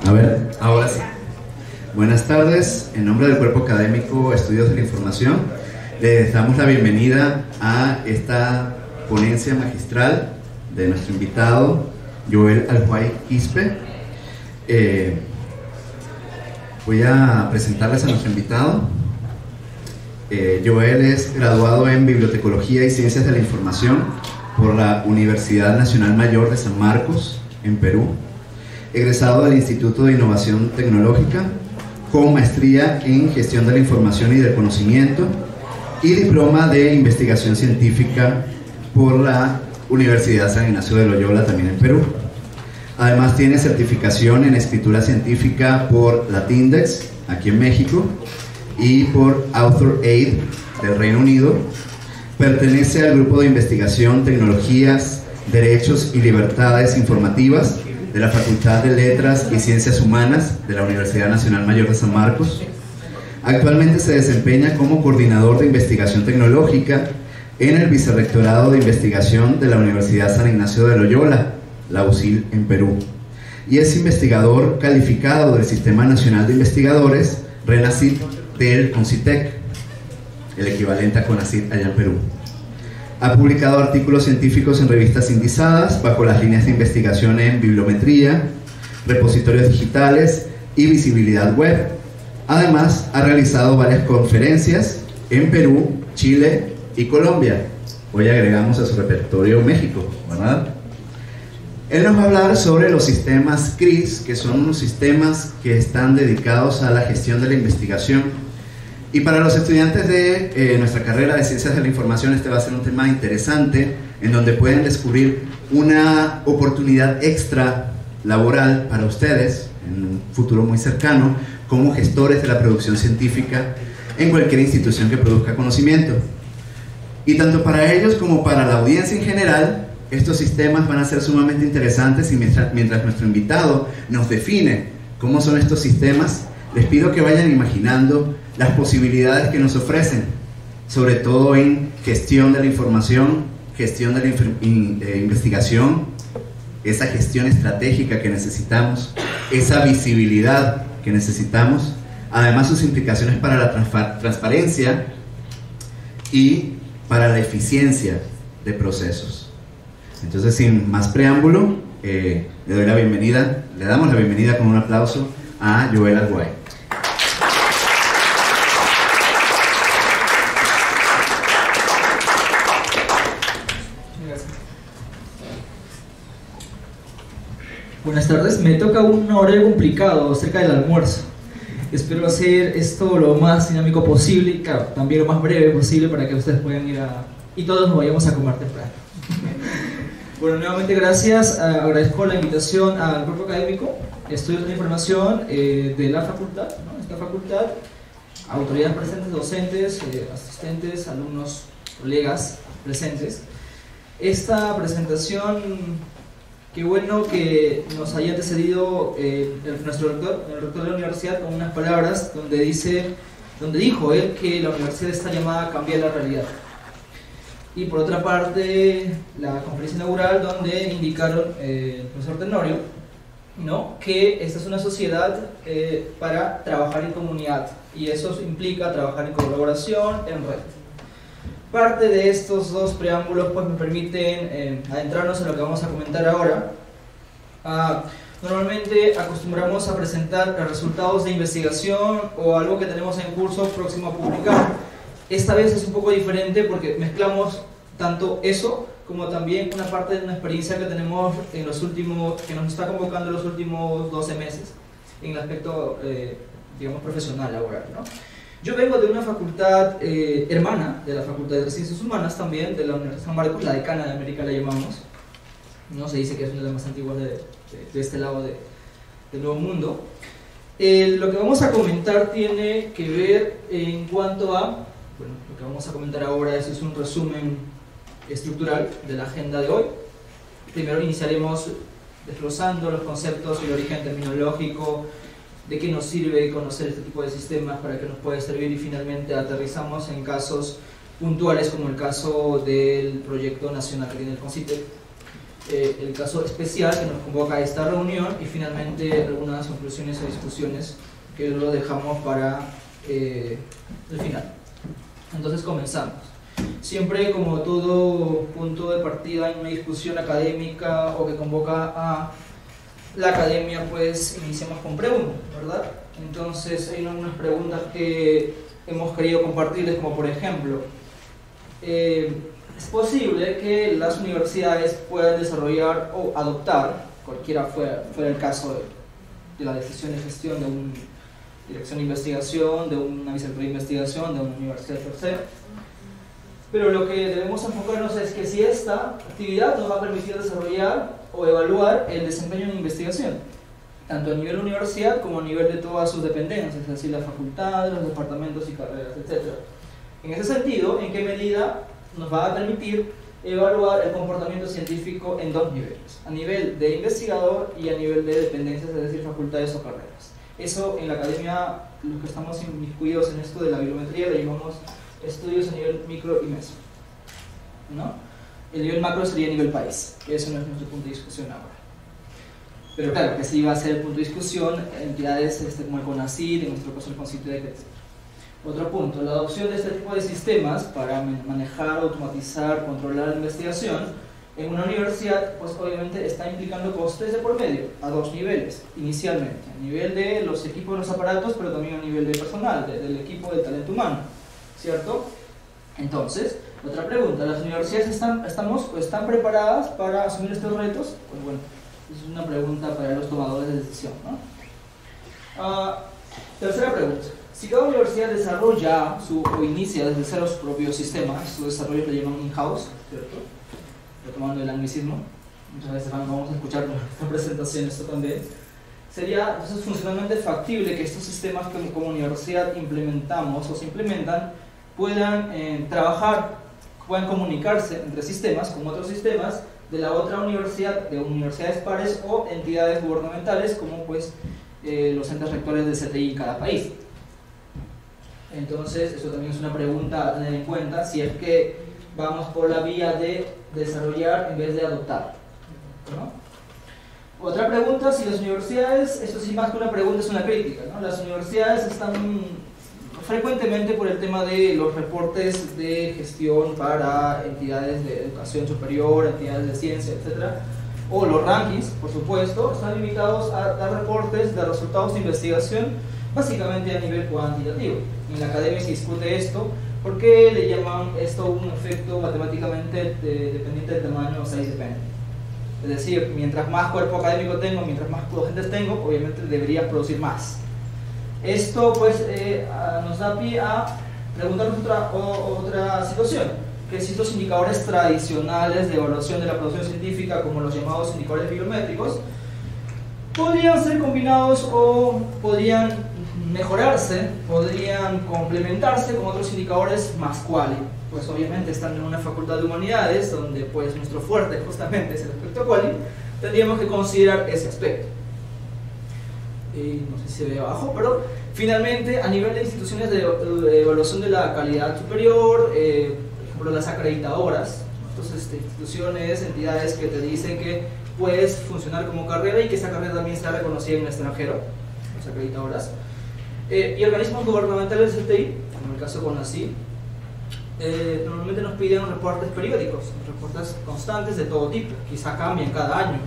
A ver, ahora sí. Buenas tardes, en nombre del Cuerpo Académico Estudios de la Información, les damos la bienvenida a esta ponencia magistral de nuestro invitado, Joel Al-Huay Quispe. Voy a presentarles a nuestro invitado. Joel es graduado en Bibliotecología y Ciencias de la Información por la Universidad Nacional Mayor de San Marcos, en Perú. Egresado del Instituto de Innovación Tecnológica, con maestría en Gestión de la Información y del Conocimiento y diploma de Investigación Científica por la Universidad San Ignacio de Loyola, también en Perú. Además tiene certificación en Escritura Científica por Latindex, aquí en México, y por AuthorAid del Reino Unido. Pertenece al grupo de investigación Tecnologías, Derechos y Libertades Informativas de la Facultad de Letras y Ciencias Humanas de la Universidad Nacional Mayor de San Marcos. Actualmente se desempeña como coordinador de investigación tecnológica en el Vicerrectorado de Investigación de la Universidad San Ignacio de Loyola, la UCIL, en Perú, y es investigador calificado del Sistema Nacional de Investigadores, RENACIT, del CONCITEC, el equivalente a CONACYT allá en Perú. Ha publicado artículos científicos en revistas indizadas bajo las líneas de investigación en bibliometría, repositorios digitales y visibilidad web. Además, ha realizado varias conferencias en Perú, Chile y Colombia. Hoy agregamos a su repertorio México, ¿verdad? Él nos va a hablar sobre los sistemas CRIS, que son unos sistemas que están dedicados a la gestión de la investigación. Y para los estudiantes de nuestra carrera de Ciencias de la Información, este va a ser un tema interesante, en donde pueden descubrir una oportunidad extra laboral para ustedes, en un futuro muy cercano, como gestores de la producción científica en cualquier institución que produzca conocimiento. Y tanto para ellos como para la audiencia en general, estos sistemas van a ser sumamente interesantes, y mientras nuestro invitado nos define cómo son estos sistemas, les pido que vayan imaginando las posibilidades que nos ofrecen, sobre todo en gestión de la información, gestión de la investigación, esa gestión estratégica que necesitamos, esa visibilidad que necesitamos, además sus implicaciones para la transparencia y para la eficiencia de procesos. Entonces, sin más preámbulo, le damos la bienvenida con un aplauso a Joel Al-Huay. Buenas tardes, me toca un horario complicado cerca del almuerzo. Espero hacer esto lo más dinámico posible y, claro, también lo más breve posible para que ustedes puedan ir y todos nos vayamos a comer temprano. Bueno, nuevamente gracias, agradezco la invitación al Cuerpo Académico Estudios de la Información de la facultad, ¿no? Esta facultad, autoridades presentes, docentes, asistentes, alumnos, colegas presentes. Esta presentación, qué bueno que nos haya antecedido nuestro rector, el rector de la universidad, con unas palabras donde dijo él que la universidad está llamada a cambiar la realidad. Y por otra parte, la conferencia inaugural donde indicaron el profesor Tenorio, ¿no?, que esta es una sociedad para trabajar en comunidad, y eso implica trabajar en colaboración, en red. Parte de estos dos preámbulos pues me permiten adentrarnos en lo que vamos a comentar ahora. Normalmente acostumbramos a presentar resultados de investigación o algo que tenemos en curso próximo a publicar. Esta vez es un poco diferente porque mezclamos tanto eso como también una parte de una experiencia que tenemos que nos está convocando en los últimos 12 meses en el aspecto digamos profesional, laboral, ¿no? Yo vengo de una facultad hermana de la Facultad de Ciencias Humanas, también de la Universidad de San Marcos, la decana de América la llamamos, no se dice que es una de las más antiguas de este lado del Nuevo Mundo. Lo que vamos a comentar tiene que ver en cuanto a, bueno, lo que vamos a comentar ahora es un resumen estructural de la agenda de hoy. Primero iniciaremos desglosando los conceptos y el origen terminológico, de qué nos sirve conocer este tipo de sistemas, para qué nos puede servir, y finalmente aterrizamos en casos puntuales como el caso del proyecto nacional que tiene el CONCITEC, el caso especial que nos convoca a esta reunión y finalmente algunas conclusiones o discusiones que lo dejamos para el final. Entonces comenzamos. Siempre, como todo punto de partida en una discusión académica o que convoca a la academia, pues iniciamos con preguntas, ¿verdad? Entonces hay unas preguntas que hemos querido compartirles, como por ejemplo, ¿es posible que las universidades puedan desarrollar o adoptar, cualquiera fuera el caso de la decisión de gestión de una dirección de investigación, de una vicerrectoría de investigación, de una universidad per se? Pero lo que debemos enfocarnos es que si esta actividad nos va a permitir desarrollar o evaluar el desempeño en investigación, tanto a nivel universidad como a nivel de todas sus dependencias, es decir, la facultad, los departamentos y carreras, etc. En ese sentido, ¿en qué medida nos va a permitir evaluar el comportamiento científico en dos niveles? A nivel de investigador y a nivel de dependencias, es decir, facultades o carreras. Eso en la academia, los que estamos inmiscuidos en esto de la bibliometría, le llamamos estudios a nivel micro y meso, ¿no? El nivel macro sería a nivel país, que eso no es nuestro punto de discusión ahora. Pero claro, que sí va a ser el punto de discusión entidades como el CONACYT, en nuestro caso el CONCITEC, etc. Otro punto, la adopción de este tipo de sistemas para manejar, automatizar, controlar la investigación en una universidad, pues obviamente está implicando costes de por medio, a dos niveles, inicialmente. A nivel de los equipos de los aparatos, pero también a nivel de personal, del equipo del talento humano, ¿cierto? Entonces, otra pregunta, ¿las universidades están preparadas para asumir estos retos? Pues bueno, es una pregunta para los tomadores de decisión, ¿no? Tercera pregunta, si cada universidad desarrolla o inicia desde cero sus propios sistemas, su desarrollo lo llaman in-house, ¿cierto? Retomando el anglicismo, muchas veces vamos a escuchar en esta presentación esto también. Sería entonces funcionalmente factible que estos sistemas que como universidad implementamos o se implementan puedan trabajar, puedan comunicarse entre sistemas con otros sistemas de la otra universidad, de universidades pares o entidades gubernamentales como pues los entes rectores de CTI en cada país. Entonces eso también es una pregunta a tener en cuenta si es que vamos por la vía de desarrollar en vez de adoptar, ¿no? Otra pregunta, si las universidades, esto sí más que una pregunta es una crítica, ¿no? Las universidades están frecuentemente por el tema de los reportes de gestión para entidades de educación superior, entidades de ciencia, etc. O los rankings, por supuesto, están limitados a dar reportes de resultados de investigación básicamente a nivel cuantitativo. En la academia se discute esto porque le llaman esto un efecto matemáticamente dependiente del tamaño size dependent. Es decir, mientras más cuerpo académico tengo, mientras más docentes tengo, obviamente debería producir más. Esto pues nos da pie a preguntarnos otra situación, que si estos indicadores tradicionales de evaluación de la producción científica, como los llamados indicadores bibliométricos, podrían ser combinados o podrían mejorarse, podrían complementarse con otros indicadores más quali. Pues obviamente estando en una facultad de humanidades, donde pues nuestro fuerte justamente es el aspecto quali, tendríamos que considerar ese aspecto. No sé si se ve abajo, pero finalmente a nivel de instituciones de evaluación de la calidad superior, por ejemplo las acreditadoras, entonces instituciones, entidades que te dicen que puedes funcionar como carrera y que esa carrera también sea reconocida en el extranjero, las acreditadoras, y organismos gubernamentales del TI, como el caso CONACYT, normalmente nos piden reportes periódicos, reportes constantes de todo tipo, quizá cambian cada año.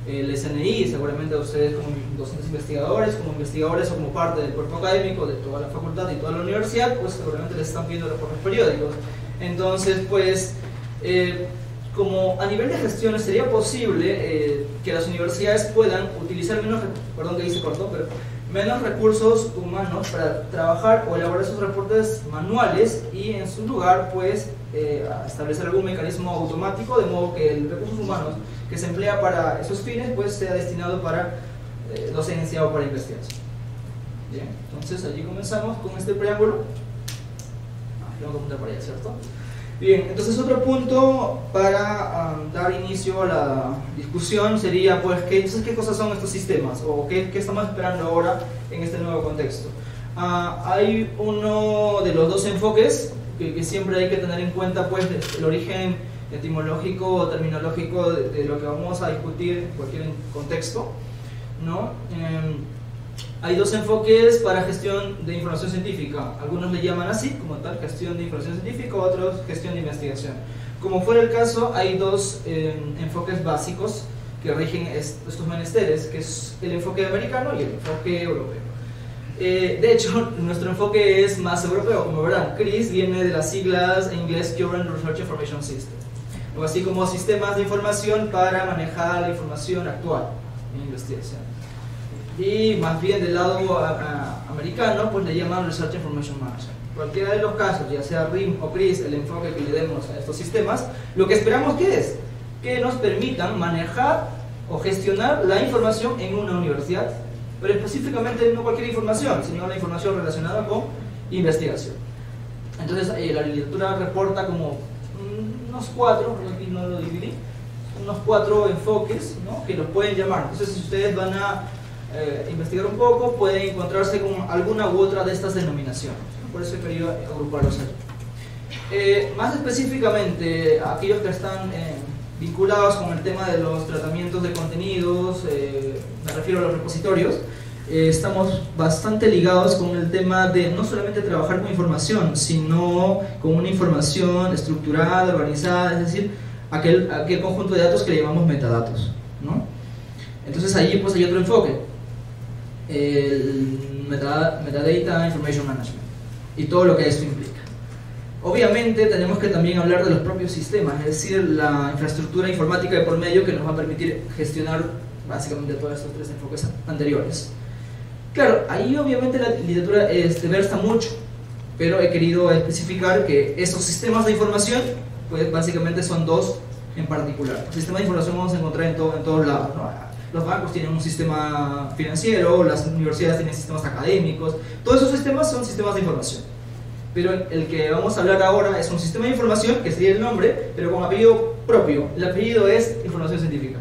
El SNI, seguramente ustedes como docentes investigadores, como investigadores o como parte del cuerpo académico de toda la facultad y toda la universidad, pues seguramente les están pidiendo reportes periódicos. Entonces, pues, como a nivel de gestión sería posible que las universidades puedan utilizar menos recursos humanos para trabajar o elaborar esos reportes manuales y en su lugar, pues, establecer algún mecanismo automático de modo que el recursos humanos que se emplea para esos fines pues sea destinado para docencia o para investigación. Bien, entonces allí comenzamos con este preámbulo. Vamos a apuntar para allá, ¿cierto? Bien, entonces otro punto para dar inicio a la discusión sería pues entonces qué cosas son estos sistemas o qué estamos esperando ahora en este nuevo contexto. Hay uno de los dos enfoques que siempre hay que tener en cuenta, pues el origen etimológico o terminológico de lo que vamos a discutir en cualquier contexto, ¿no? Hay dos enfoques para gestión de información científica. Algunos le llaman así, como tal, gestión de información científica, otros gestión de investigación. Como fuera el caso, hay dos enfoques básicos que rigen estos menesteres, que es el enfoque americano y el enfoque europeo. De hecho, nuestro enfoque es más europeo, como verán. CRIS viene de las siglas en inglés Current Research Information System, o así como sistemas de información para manejar la información actual en investigación. Y más bien del lado americano, pues le llaman Research Information Management. Cualquiera de los casos, ya sea RIM o CRIS, el enfoque que le demos a estos sistemas, lo que esperamos que es que nos permitan manejar o gestionar la información en una universidad, pero específicamente no cualquier información, sino la información relacionada con investigación. Entonces la literatura reporta como unos cuatro, aquí no lo dividí, unos cuatro enfoques, ¿no?, que los pueden llamar. Entonces si ustedes van a investigar un poco, pueden encontrarse con alguna u otra de estas denominaciones. Por eso he querido agruparlos aquí. Más específicamente, aquellos que están vinculados con el tema de los tratamientos de contenidos, me refiero a los repositorios, estamos bastante ligados con el tema de no solamente trabajar con información, sino con una información estructurada, organizada, es decir, aquel conjunto de datos que le llamamos metadatos, ¿no? Entonces allí pues hay otro enfoque, el Metadata Information Management, y todo lo que esto implica. Obviamente tenemos que también hablar de los propios sistemas, es decir, la infraestructura informática de por medio que nos va a permitir gestionar básicamente todos estos tres enfoques anteriores. Claro, ahí obviamente la literatura versa mucho, pero he querido especificar que estos sistemas de información, pues básicamente son dos en particular. El sistema de información vamos a encontrar en todos lados, ¿no? Los bancos tienen un sistema financiero, las universidades tienen sistemas académicos, todos esos sistemas son sistemas de información. Pero el que vamos a hablar ahora es un sistema de información, que sería el nombre, pero con apellido propio. El apellido es información científica.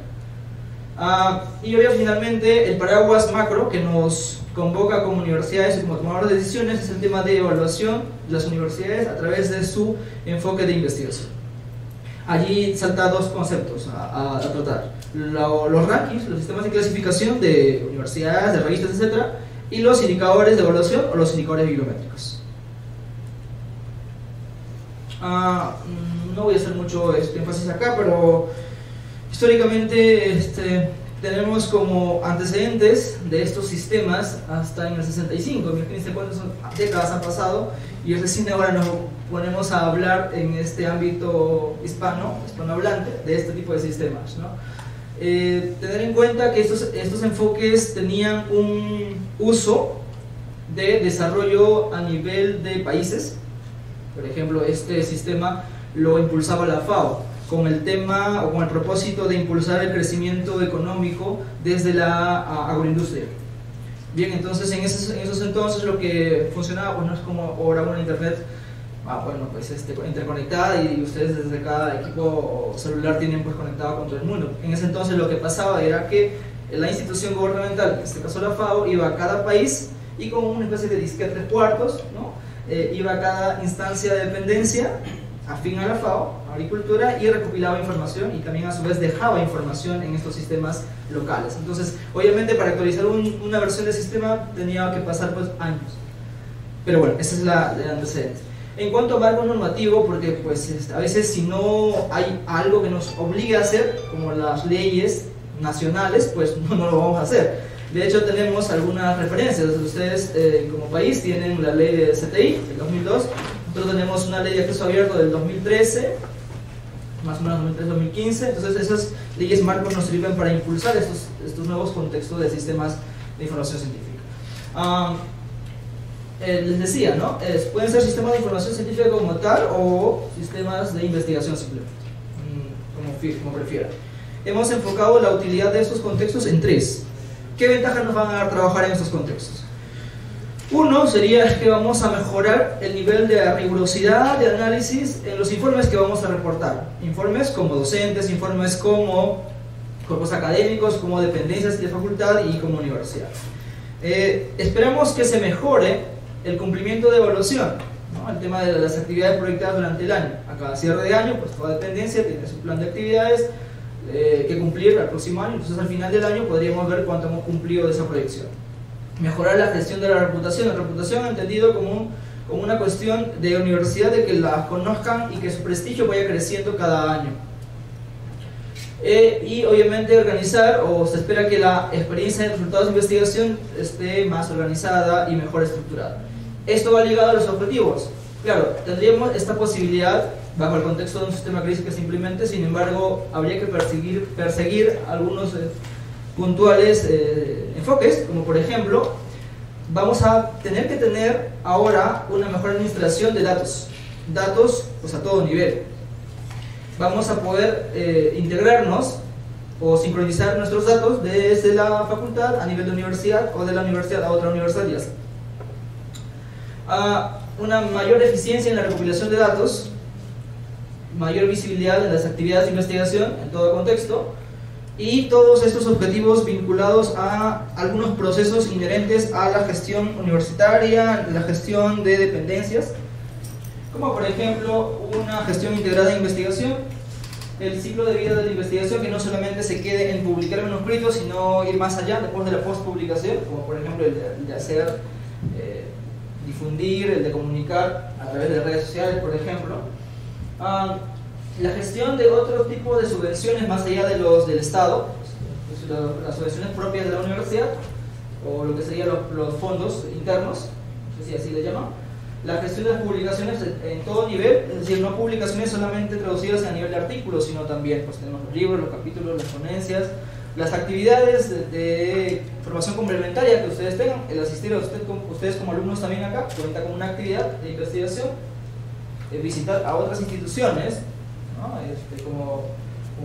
Y finalmente el paraguas macro que nos convoca como universidades y como tomadores de decisiones es el tema de evaluación de las universidades a través de su enfoque de investigación. Allí salta dos conceptos a tratar: los rankings, los sistemas de clasificación de universidades, de revistas, etc., y los indicadores de evaluación o los indicadores bibliométricos. No voy a hacer mucho énfasis acá, pero históricamente tenemos como antecedentes de estos sistemas hasta en el 65. Imagínense cuántas décadas han pasado y recién ahora nos ponemos a hablar en este ámbito hispanohablante de este tipo de sistemas, ¿no? Tener en cuenta que estos enfoques tenían un uso de desarrollo a nivel de países. Por ejemplo, este sistema lo impulsaba la FAO con el tema o con el propósito de impulsar el crecimiento económico desde la agroindustria. Bien, entonces en esos entonces lo que funcionaba, pues no es como ahora una internet interconectada y ustedes desde cada equipo celular tienen pues conectado con todo el mundo. En ese entonces lo que pasaba era que la institución gubernamental, en este caso la FAO, iba a cada país y con una especie de disquete 3 cuartos, ¿no? Iba a cada instancia de dependencia afín a la FAO, agricultura, y recopilaba información y también a su vez dejaba información en estos sistemas locales. Entonces, obviamente para actualizar una versión del sistema tenía que pasar pues años. Pero bueno, ese es el antecedente. En cuanto a marco normativo, porque pues a veces si no hay algo que nos obligue a hacer, como las leyes nacionales, pues no lo vamos a hacer. De hecho tenemos algunas referencias. Ustedes como país tienen la ley de CTI del 2002, nosotros tenemos una ley de acceso abierto del 2013, más o menos 2013-2015. Entonces esas leyes marcos nos sirven para impulsar estos nuevos contextos de sistemas de información científica. Les decía, ¿no? Pueden ser sistemas de información científica como tal o sistemas de investigación simplemente, como prefieran. Hemos enfocado la utilidad de estos contextos en tres. ¿Qué ventajas nos van a dar trabajar en estos contextos? Uno sería que vamos a mejorar el nivel de rigurosidad de análisis en los informes que vamos a reportar. Informes como docentes, informes como cuerpos académicos, como dependencias de facultad y como universidad. Esperamos que se mejore el cumplimiento de evaluación. ¿no? El tema de las actividades proyectadas durante el año. A cada cierre de año, pues toda dependencia tiene su plan de actividades que cumplir al próximo año, entonces al final del año podríamos ver cuánto hemos cumplido de esa proyección. Mejorar la gestión de la reputación entendido como una cuestión de universidad, de que la conozcan y que su prestigio vaya creciendo cada año. Y obviamente organizar, o se espera que la experiencia de resultados de investigación esté más organizada y mejor estructurada. Esto va ligado a los objetivos. Claro, tendríamos esta posibilidad bajo el contexto de un sistema crisis que se implemente, sin embargo, habría que perseguir algunos puntuales enfoques, como por ejemplo, vamos a tener que tener ahora una mejor administración de datos, pues a todo nivel. Vamos a poder integrarnos o sincronizar nuestros datos desde la facultad a nivel de universidad o de la universidad a otra universidad, ya sea. Una mayor eficiencia en la recopilación de datos, mayor visibilidad en las actividades de investigación en todo contexto, y todos estos objetivos vinculados a algunos procesos inherentes a la gestión universitaria, la gestión de dependencias, como por ejemplo una gestión integrada de investigación, el ciclo de vida de la investigación, que no solamente se quede en publicar manuscritos, sino ir más allá después de la postpublicación, como por ejemplo el de hacer, difundir, el de comunicar a través de redes sociales, por ejemplo. La gestión de otro tipo de subvenciones más allá de los del Estado, pues, las subvenciones propias de la universidad, o lo que serían los fondos internos, no sé si así le llaman. La gestión de las publicaciones en todo nivel, es decir, no publicaciones solamente traducidas a nivel de artículos, sino también pues, tenemos los libros, los capítulos, las ponencias, las actividades de formación complementaria que ustedes tengan. El asistir a ustedes como alumnos también acá cuenta con una actividad de investigación, visitar a otras instituciones, ¿no? Como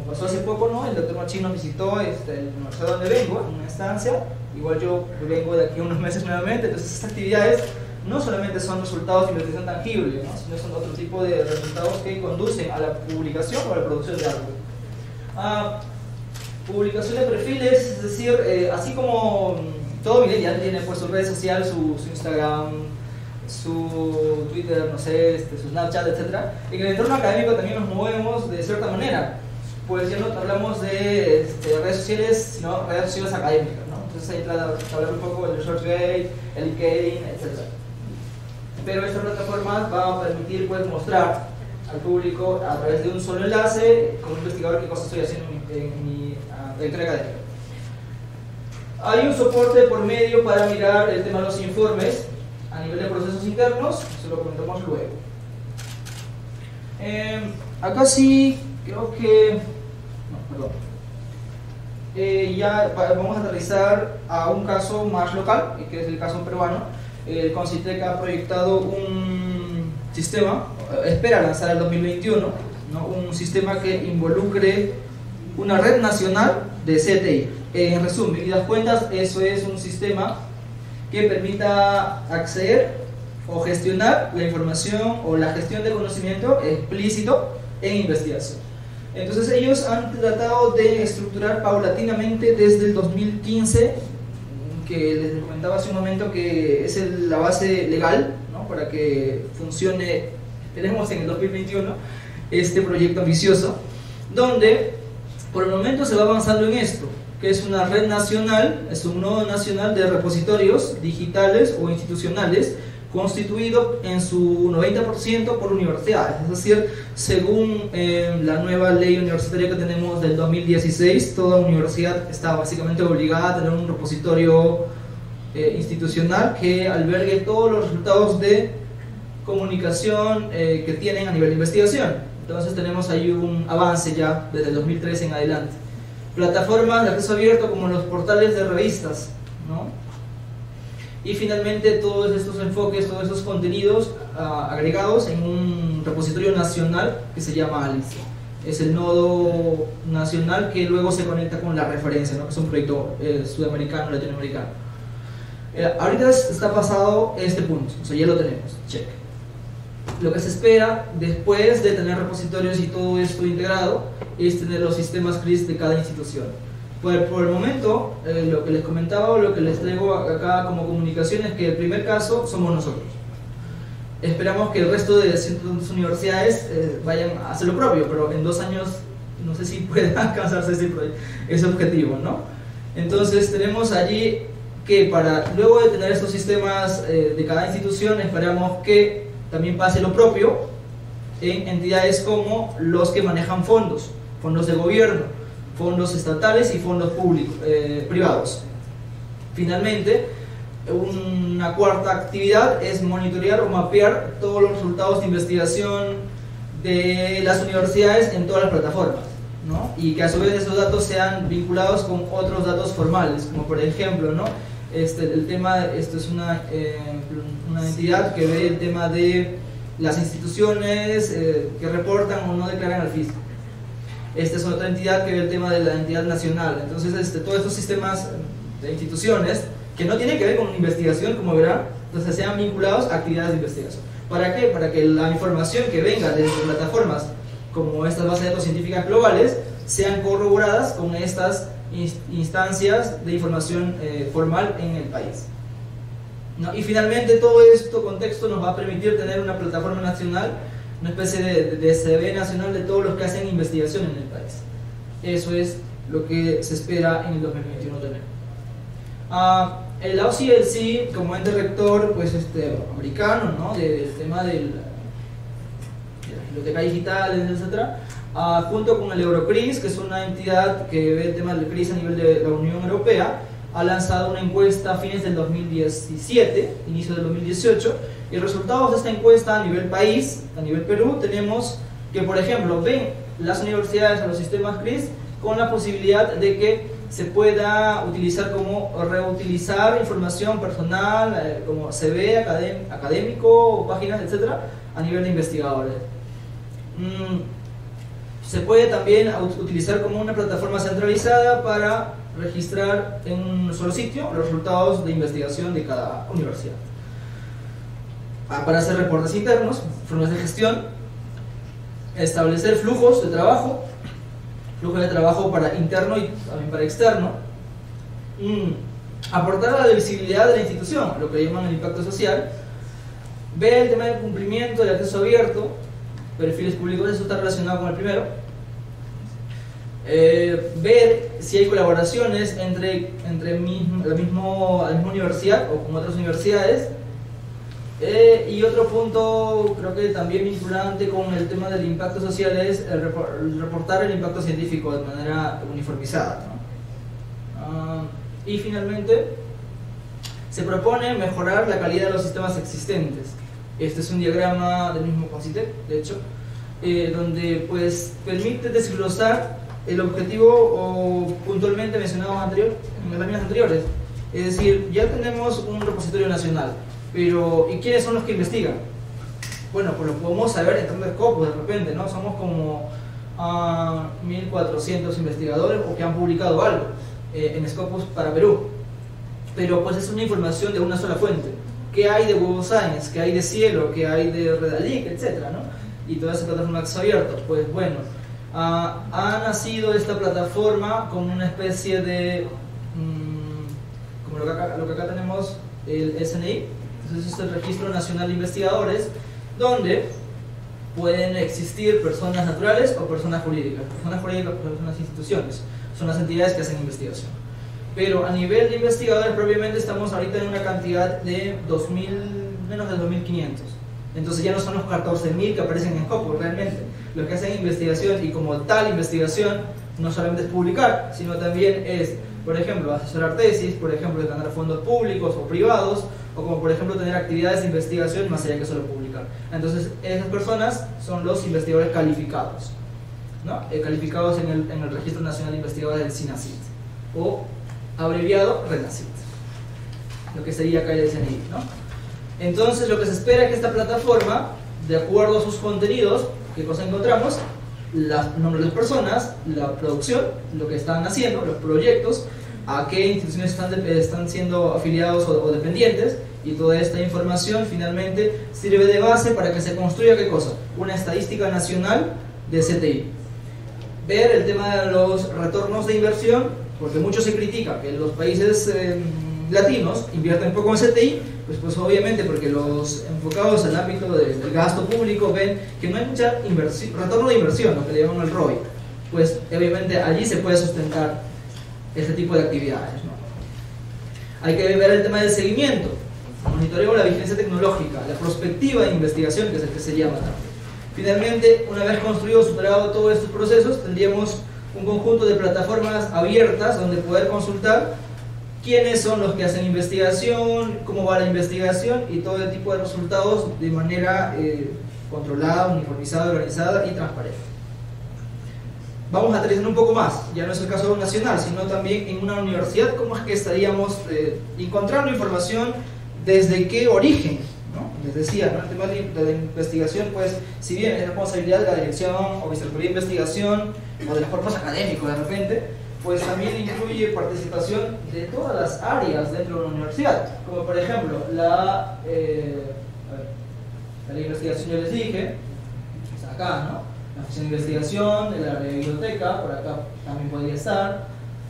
pasó hace poco, ¿no? El doctor Machín nos visitó la universidad donde vengo, en una estancia. Igual yo vengo de aquí unos meses nuevamente. Entonces estas actividades no solamente son resultados de investigación tangible, ¿no? Sino son otro tipo de resultados que conducen a la publicación o a la producción de algo. Publicación de perfiles, es decir, así como todo Miguel ya tiene pues su red social, su Instagram, su Twitter, no sé, su Snapchat, etc. En el entorno académico también nos movemos de cierta manera, pues ya no hablamos de redes sociales, sino redes sociales académicas, ¿no? Entonces ahí trata de hablar un poco del ResearchGate, el LinkedIn, etc. Pero esta plataforma va a permitir pues mostrar al público a través de un solo enlace, como investigador, qué cosas estoy haciendo en mi trayectoria académica. Hay un soporte por medio para mirar el tema de los informes a nivel de procesos internos, se lo comentamos luego. Acá sí, creo que... No, perdón. Ya vamos a aterrizar a un caso más local, que es el caso peruano. El CONCITEC ha proyectado un sistema, espera lanzar el 2021, ¿no? Un sistema que involucre una red nacional de CTI. En resumen, y das cuentas, eso es un sistema que permita acceder o gestionar la información o la gestión de conocimiento explícito en investigación. Entonces ellos han tratado de estructurar paulatinamente desde el 2015, que les comentaba hace un momento que es la base legal, ¿no? Para que funcione, tenemos en el 2021 este proyecto ambicioso, donde por el momento se va avanzando en esto, que es una red nacional, es un nodo nacional de repositorios digitales o institucionales, constituido en su 90% por universidades. Es decir, según la nueva ley universitaria que tenemos del 2016, toda universidad está básicamente obligada a tener un repositorio institucional que albergue todos los resultados de comunicación que tienen a nivel de investigación. Entonces tenemos ahí un avance ya desde el 2013 en adelante. Plataformas de acceso abierto como los portales de revistas, ¿no? Y finalmente todos estos enfoques, todos estos contenidos agregados en un repositorio nacional que se llama ALICE. Es el nodo nacional que luego se conecta con la referencia, ¿no? Que es un proyecto sudamericano, latinoamericano. Ahorita está pasado este punto, o sea, ya lo tenemos, check. Lo que se espera después de tener repositorios y todo esto integrado es tener los sistemas CRIS de cada institución. Por el momento, lo que les comentaba o lo que les traigo acá como comunicación es que el primer caso somos nosotros. Esperamos que el resto de cientos de universidades vayan a hacer lo propio, pero en 2 años no sé si pueda alcanzarse ese objetivo, ¿no? Entonces tenemos allí que luego de tener estos sistemas de cada institución, esperamos que también pase lo propio en entidades como los que manejan fondos de gobierno, fondos estatales y fondos públicos, privados. Finalmente, una cuarta actividad es monitorear o mapear todos los resultados de investigación de las universidades en todas las plataformas, ¿no? Y que a su vez esos datos sean vinculados con otros datos formales, como por ejemplo, ¿no? El tema, esto es una entidad que ve el tema de las instituciones que reportan o no declaran al fisco. Esta es otra entidad que ve el tema de la entidad nacional. Entonces, todos estos sistemas de instituciones que no tienen que ver con investigación, como verán, entonces sean vinculados a actividades de investigación. ¿Para qué? Para que la información que venga de plataformas como estas bases de datos científicas globales sean corroboradas con estas instancias de información formal en el país, ¿no? Y finalmente todo este contexto nos va a permitir tener una plataforma nacional, una especie de CV nacional de todos los que hacen investigación en el país. Eso es lo que se espera en el 2021 tener. El OCLC, como ente rector pues, americano, ¿no? Del tema de la biblioteca digital, etc., junto con el Eurocris, que es una entidad que ve el tema del CRIS a nivel de la Unión Europea, ha lanzado una encuesta a fines del 2017, inicio del 2018, y los resultados de esta encuesta a nivel país, a nivel Perú, tenemos que, por ejemplo, ven las universidades a los sistemas CRIS con la posibilidad de que se pueda utilizar como reutilizar información personal, como CV académico, páginas, etcétera, a nivel de investigadores. Se puede también utilizar como una plataforma centralizada para registrar en un solo sitio los resultados de investigación de cada universidad. Para hacer reportes internos, formas de gestión, establecer flujos de trabajo para interno y también para externo, aportar a la visibilidad de la institución, lo que llaman el impacto social, ver el tema del cumplimiento del acceso abierto, perfiles públicos, eso está relacionado con el primero, ver si hay colaboraciones entre la misma universidad o con otras universidades. Y otro punto, creo que también vinculante con el tema del impacto social, es el reportar el impacto científico de manera uniformizada, ¿no? Y finalmente, se propone mejorar la calidad de los sistemas existentes. Este es un diagrama del mismo CONCITEC, de hecho, donde pues, permite desglosar el objetivo o puntualmente mencionado en las láminas anteriores. Es decir, ya tenemos un repositorio nacional, pero ¿y quiénes son los que investigan? Bueno, pues lo podemos saber entrando en Scopus de repente, ¿no? Somos como 1.400 investigadores o que han publicado algo en Scopus para Perú, pero pues es una información de una sola fuente. ¿Qué hay de Web of Science? ¿Qué hay de Cielo? ¿Qué hay de Redalic? Etcétera, ¿no? Y toda esa plataforma de acceso abierto. Pues bueno, ha nacido esta plataforma con una especie de como lo que acá tenemos, el SNI. Entonces es el Registro Nacional de Investigadores, donde pueden existir personas naturales o personas jurídicas. Personas jurídicas son las instituciones, son las entidades que hacen investigación. Pero a nivel de investigadores propiamente estamos ahorita en una cantidad de menos de 2.500. Entonces ya no son los 14.000 que aparecen en Scopus realmente. Los que hacen investigación, y como tal investigación, no solamente es publicar, sino también es, por ejemplo, asesorar tesis, por ejemplo, ganar fondos públicos o privados, o como por ejemplo tener actividades de investigación más allá que solo publicar. Entonces esas personas son los investigadores calificados, ¿no? Calificados en el Registro Nacional de Investigadores del CINACIT, o abreviado RENACIT, lo que sería acá el SNI, ¿no? Entonces lo que se espera es que esta plataforma, de acuerdo a sus contenidos, ¿qué cosa encontramos? Los nombres de las personas, la producción, lo que están haciendo, los proyectos, a qué instituciones están siendo afiliados o dependientes, y toda esta información finalmente sirve de base para que se construya ¿qué cosa? Una estadística nacional de CTI. Ver el tema de los retornos de inversión, porque mucho se critica que los países latinos invierten poco en CTI, pues obviamente porque los enfocados al ámbito del gasto público ven que no hay mucha retorno de inversión, lo que le llaman el ROI, pues obviamente allí se puede sustentar este tipo de actividades, ¿no? Hay que ver el tema del seguimiento, monitoreo la vigencia tecnológica, la prospectiva de investigación, que es el que se llama también. Finalmente, una vez construido, superado todos estos procesos, tendríamos un conjunto de plataformas abiertas donde poder consultar quiénes son los que hacen investigación, cómo va la investigación y todo el tipo de resultados de manera controlada, uniformizada, organizada y transparente. Vamos a aterrizar un poco más, ya no es el caso nacional, sino también en una universidad, cómo es que estaríamos encontrando información, desde qué origen, ¿no? Les decía, ¿no? El tema de la investigación, pues, si bien es responsabilidad de la dirección o vicerrectoría de investigación o de los cuerpos académicos de repente, pues también incluye participación de todas las áreas dentro de la universidad, como por ejemplo la investigación, yo les dije, pues acá, ¿no? La oficina de investigación, la biblioteca, por acá también podría estar,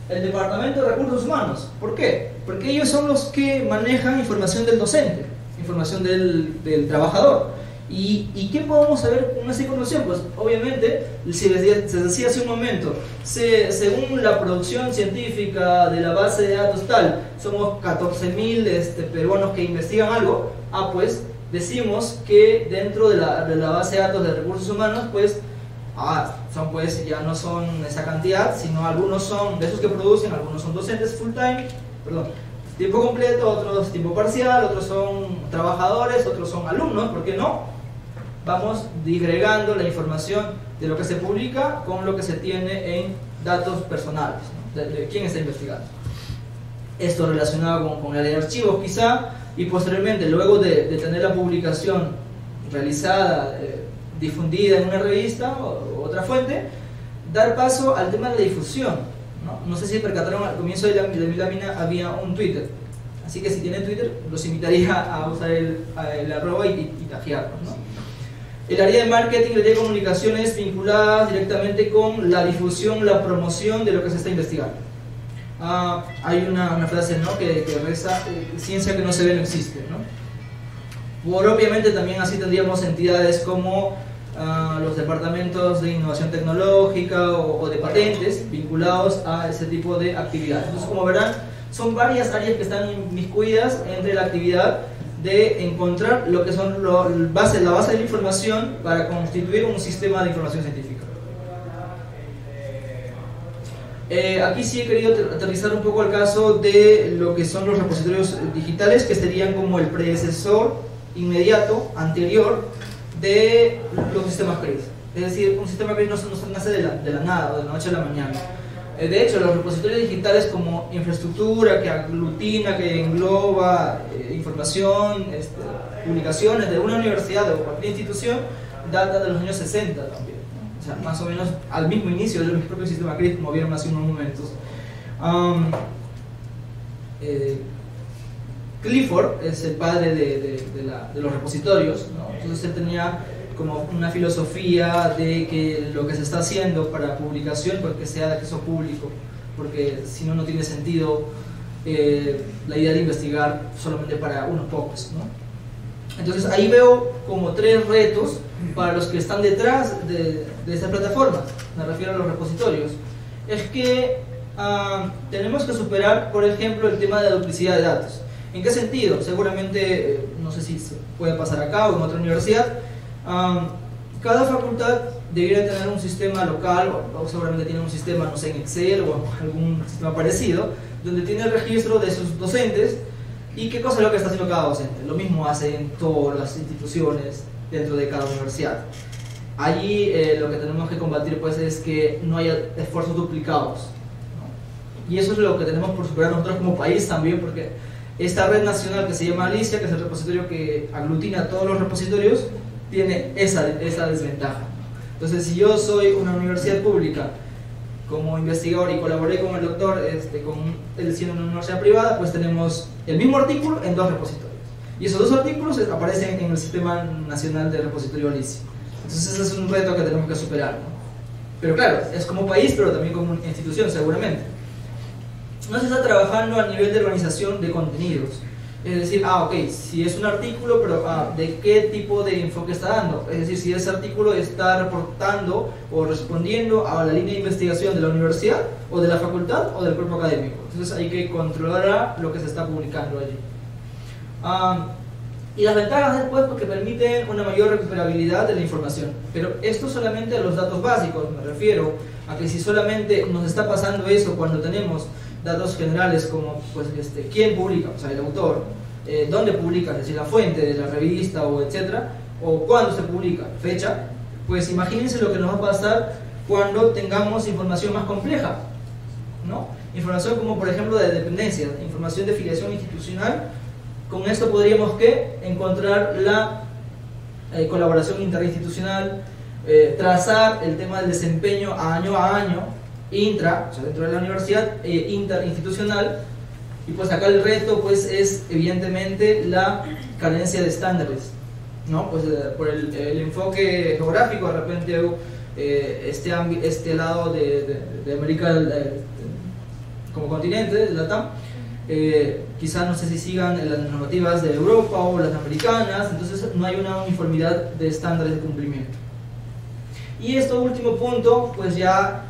el departamento de recursos humanos. ¿Por qué? Porque ellos son los que manejan información del docente, información del trabajador. ¿Y qué podemos saber con esa información? Pues obviamente, se decía hace un momento, según la producción científica de la base de datos tal, somos 14.000 peruanos que investigan algo, pues decimos que dentro de la base de datos de recursos humanos, pues, ya no son esa cantidad, sino algunos son de esos que producen, algunos son docentes full time, tiempo completo, otros tiempo parcial, otros son trabajadores, otros son alumnos, ¿por qué no? Vamos disgregando la información de lo que se publica con lo que se tiene en datos personales, ¿no? de quién está investigando. Esto relacionado con la ley de archivos quizá, y posteriormente, luego de tener la publicación realizada, difundida en una revista o otra fuente, dar paso al tema de la difusión, ¿no? No sé si percataron, al comienzo de mi lámina había un Twitter, así que si tienen Twitter los invitaría a usar el arroba y taguearnos, ¿no? El área de marketing y el área de comunicaciones vinculadas directamente con la difusión, la promoción de lo que se está investigando. Hay una frase, ¿no? que reza, ciencia que no se ve no existe, ¿no? Obviamente también así tendríamos entidades como los departamentos de innovación tecnológica o de patentes vinculados a ese tipo de actividades. Entonces, como verán, son varias áreas que están inmiscuidas entre la actividad de encontrar lo que son la base de la información para constituir un sistema de información científica. Aquí sí he querido aterrizar un poco al caso de lo que son los repositorios digitales, que serían como el predecesor inmediato, anterior, de los sistemas CRIS. Es decir, un sistema CRIS no nace de la nada o de la noche a la mañana. De hecho, los repositorios digitales como infraestructura que aglutina, que engloba información, publicaciones de una universidad o cualquier institución, data de los años 60 también, ¿no? O sea, más o menos al mismo inicio del propio sistema CRIS, como vieron hace unos momentos. Clifford es el padre de los repositorios, ¿no? Entonces él tenía como una filosofía de que lo que se está haciendo para publicación, pues que sea de acceso público, porque si no, no tiene sentido la idea de investigar solamente para unos pocos, ¿no? Entonces ahí veo como 3 retos para los que están detrás de esta plataforma, me refiero a los repositorios. Es que tenemos que superar, por ejemplo, el tema de la duplicidad de datos. ¿En qué sentido? Seguramente, no sé si se puede pasar acá o en otra universidad, cada facultad debería tener un sistema local, o seguramente tiene un sistema, no sé, en Excel o algún sistema parecido, donde tiene el registro de sus docentes y qué cosa es lo que está haciendo cada docente. Lo mismo hacen todas las instituciones dentro de cada universidad. Allí lo que tenemos que combatir, pues, es que no haya esfuerzos duplicados, ¿no? Y eso es lo que tenemos por superar nosotros como país también, porque esta red nacional que se llama Alicia, que es el repositorio que aglutina todos los repositorios, tiene esa desventaja. Entonces, si yo soy una universidad pública como investigador y colaboré con el doctor, él siendo una universidad privada, pues tenemos el mismo artículo en 2 repositorios. Y esos 2 artículos aparecen en el Sistema Nacional de Repositorio Alicia. Entonces, ese es un reto que tenemos que superar, ¿no? Pero claro, es como país, pero también como institución, seguramente. no se está trabajando a nivel de organización de contenidos. Es decir, ok, si es un artículo, pero ¿de qué tipo de enfoque está dando? Es decir, si ese artículo está reportando o respondiendo a la línea de investigación de la universidad, o de la facultad, o del cuerpo académico. Entonces hay que controlar lo que se está publicando allí. Y las ventajas después, porque permiten una mayor recuperabilidad de la información. Pero esto solamente a los datos básicos, me refiero a que si solamente nos está pasando eso cuando tenemos datos generales como pues, quién publica, o sea, el autor, dónde publica, es decir, la fuente de la revista o etcétera, o cuándo se publica, fecha, pues imagínense lo que nos va a pasar cuando tengamos información más compleja, ¿no? Información como por ejemplo de dependencia, información de filiación institucional. Con esto podríamos encontrar la colaboración interinstitucional, trazar el tema del desempeño año a año, o sea, dentro de la universidad, interinstitucional, y pues acá el reto pues es evidentemente la carencia de estándares, ¿no? Pues por el enfoque geográfico, de repente este lado de América como continente, de LATAM, quizás no sé si sigan las normativas de Europa o las americanas, entonces no hay una uniformidad de estándares de cumplimiento. Y este último punto pues ya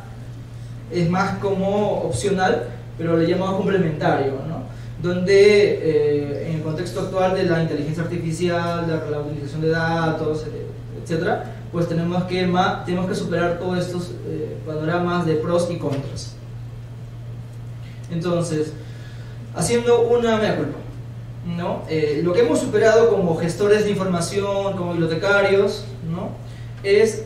es más como opcional, pero le llamamos complementario, ¿no? Donde en el contexto actual de la inteligencia artificial, de la utilización de datos, etcétera, pues tenemos que superar todos estos panoramas de pros y contras. Entonces, haciendo una mea culpa, ¿no? Lo que hemos superado como gestores de información, como bibliotecarios, ¿no? Es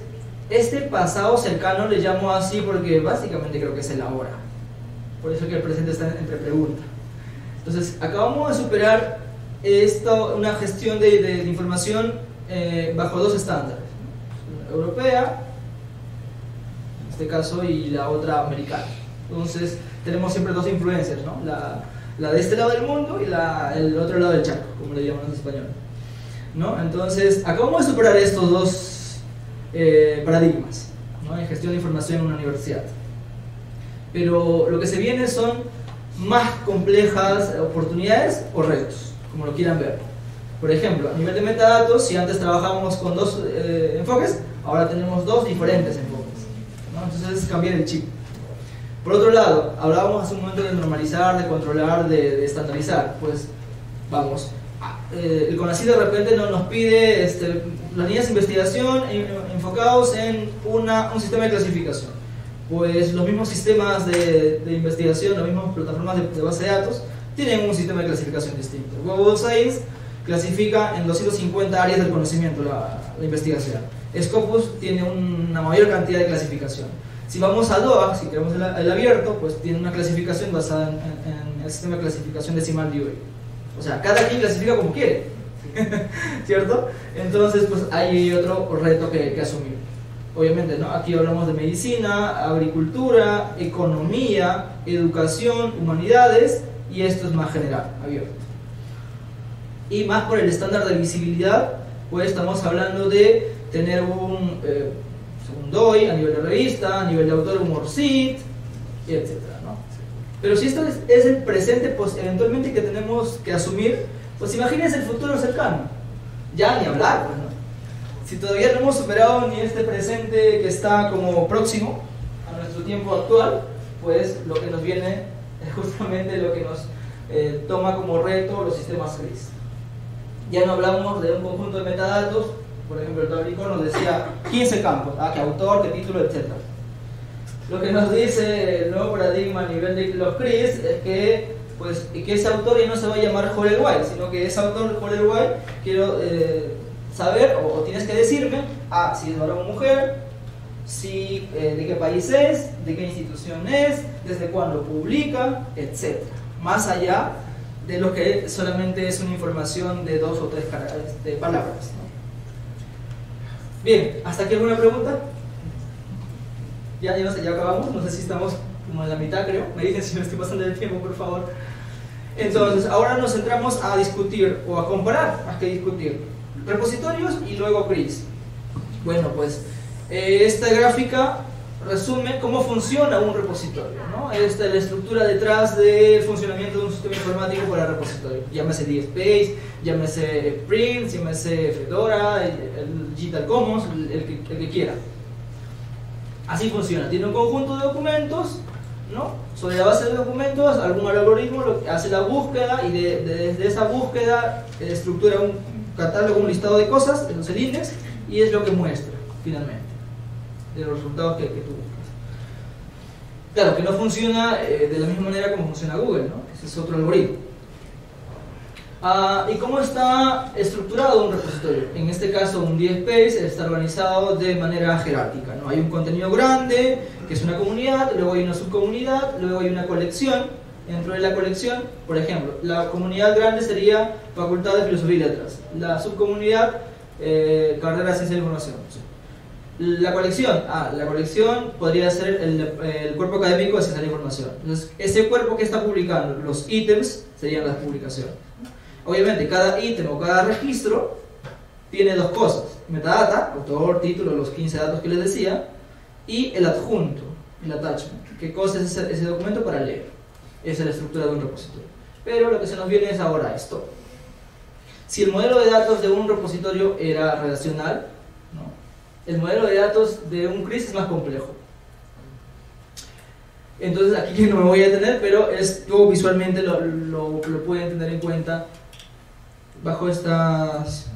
este pasado cercano, le llamo así porque básicamente creo que es el ahora. Por eso que el presente está entre preguntas. Entonces, acabamos de superar una gestión de información bajo dos estándares, ¿no? Europea, en este caso, y la otra americana. Entonces, tenemos siempre dos influencias, ¿no? La de este lado del mundo y el otro lado del charco, como le llaman los españoles, ¿no? Entonces, acabamos de superar estos dos paradigmas, ¿no? En gestión de información en una universidad. Pero lo que se viene son más complejas oportunidades o retos, como lo quieran ver. Por ejemplo, a nivel de metadatos, si antes trabajábamos con dos enfoques, ahora tenemos dos diferentes enfoques, ¿no? Entonces es cambiar el chip. Por otro lado, hablábamos hace un momento de normalizar, de controlar, de estandarizar. Pues vamos, el CONACYT de repente nos pide las líneas de investigación enfocados en un sistema de clasificación. Pues los mismos sistemas de investigación, las mismas plataformas de base de datos tienen un sistema de clasificación distinto. Web of Science clasifica en 250 áreas del conocimiento la investigación. Scopus tiene una mayor cantidad de clasificación. Si vamos a DOA, si queremos el abierto, pues tiene una clasificación basada en el sistema de clasificación decimal Dewey. O sea, cada quien clasifica como quiere, ¿cierto? Entonces, pues hay otro reto que asumir. Obviamente, ¿no? Aquí hablamos de medicina, agricultura, economía, educación, humanidades, y esto es más general, abierto. Y más por el estándar de visibilidad, pues estamos hablando de tener un DOI a nivel de revista, a nivel de autor, un ORCID, etcétera, ¿no? Pero si esto es el presente, pues eventualmente que tenemos que asumir, pues imagínense el futuro cercano. Ya ni hablar, pues, ¿no? Si todavía no hemos superado ni este presente que está como próximo a nuestro tiempo actual, pues lo que nos viene es justamente lo que nos toma como reto los sistemas gris. Ya no hablamos de un conjunto de metadatos. Por ejemplo, el tablico nos decía 15 campos, que autor, qué título, etc. Lo que nos dice el nuevo paradigma a nivel de los CRIS es que, pues, que ese autor ya no se va a llamar Jorel White, sino que ese autor, Jorel White, quiero saber, o tienes que decirme, si es varón o mujer, de qué país es, de qué institución es, desde cuándo publica, etc. Más allá de lo que solamente es una información de 2 o 3 palabras, ¿no? Bien, ¿hasta aquí alguna pregunta? Ya no sé, ya acabamos, no sé si estamos como en la mitad, creo. Me dicen si me estoy pasando el tiempo, por favor. Entonces, ahora nos centramos a discutir, o a comparar, más que discutir, repositorios y luego CRIS. Bueno, pues esta gráfica resume cómo funciona un repositorio, ¿no? Esta es la estructura detrás del funcionamiento de un sistema informático para repositorio. Llámese DSpace, llámese Prince, llámese Fedora, el Digital Commons, el que quiera. Así funciona. Tiene un conjunto de documentos, ¿no? Sobre la base de documentos, algún algoritmo hace la búsqueda y desde esa búsqueda estructura un catálogo, un listado de cosas, entonces el index, y es lo que muestra finalmente de los resultados que tú buscas. Claro, que no funciona de la misma manera como funciona Google, ¿no? Ese es otro algoritmo. ¿Y cómo está estructurado un repositorio? En este caso, un DSpace está organizado de manera jerárquica, ¿no? Hay un contenido grande, que es una comunidad, luego hay una subcomunidad, luego hay una colección. Dentro de la colección, por ejemplo, la comunidad grande sería Facultad de Filosofía y Letras, la subcomunidad, Carrera de Ciencia de la Información. La colección podría ser el cuerpo académico de Ciencia de la Información. Entonces, ese cuerpo que está publicando los ítems serían las publicaciones. Obviamente, cada ítem o cada registro tiene dos cosas: metadata, autor, título, los 15 datos que les decía, y el adjunto, el attachment. ¿Qué cosa es ese documento para leer? Esa es la estructura de un repositorio. Pero lo que se nos viene es ahora esto. Si el modelo de datos de un repositorio era relacional, ¿no? El modelo de datos de un CRIS es más complejo. Entonces aquí no me voy a detener, pero esto visualmente lo pueden tener en cuenta bajo estas...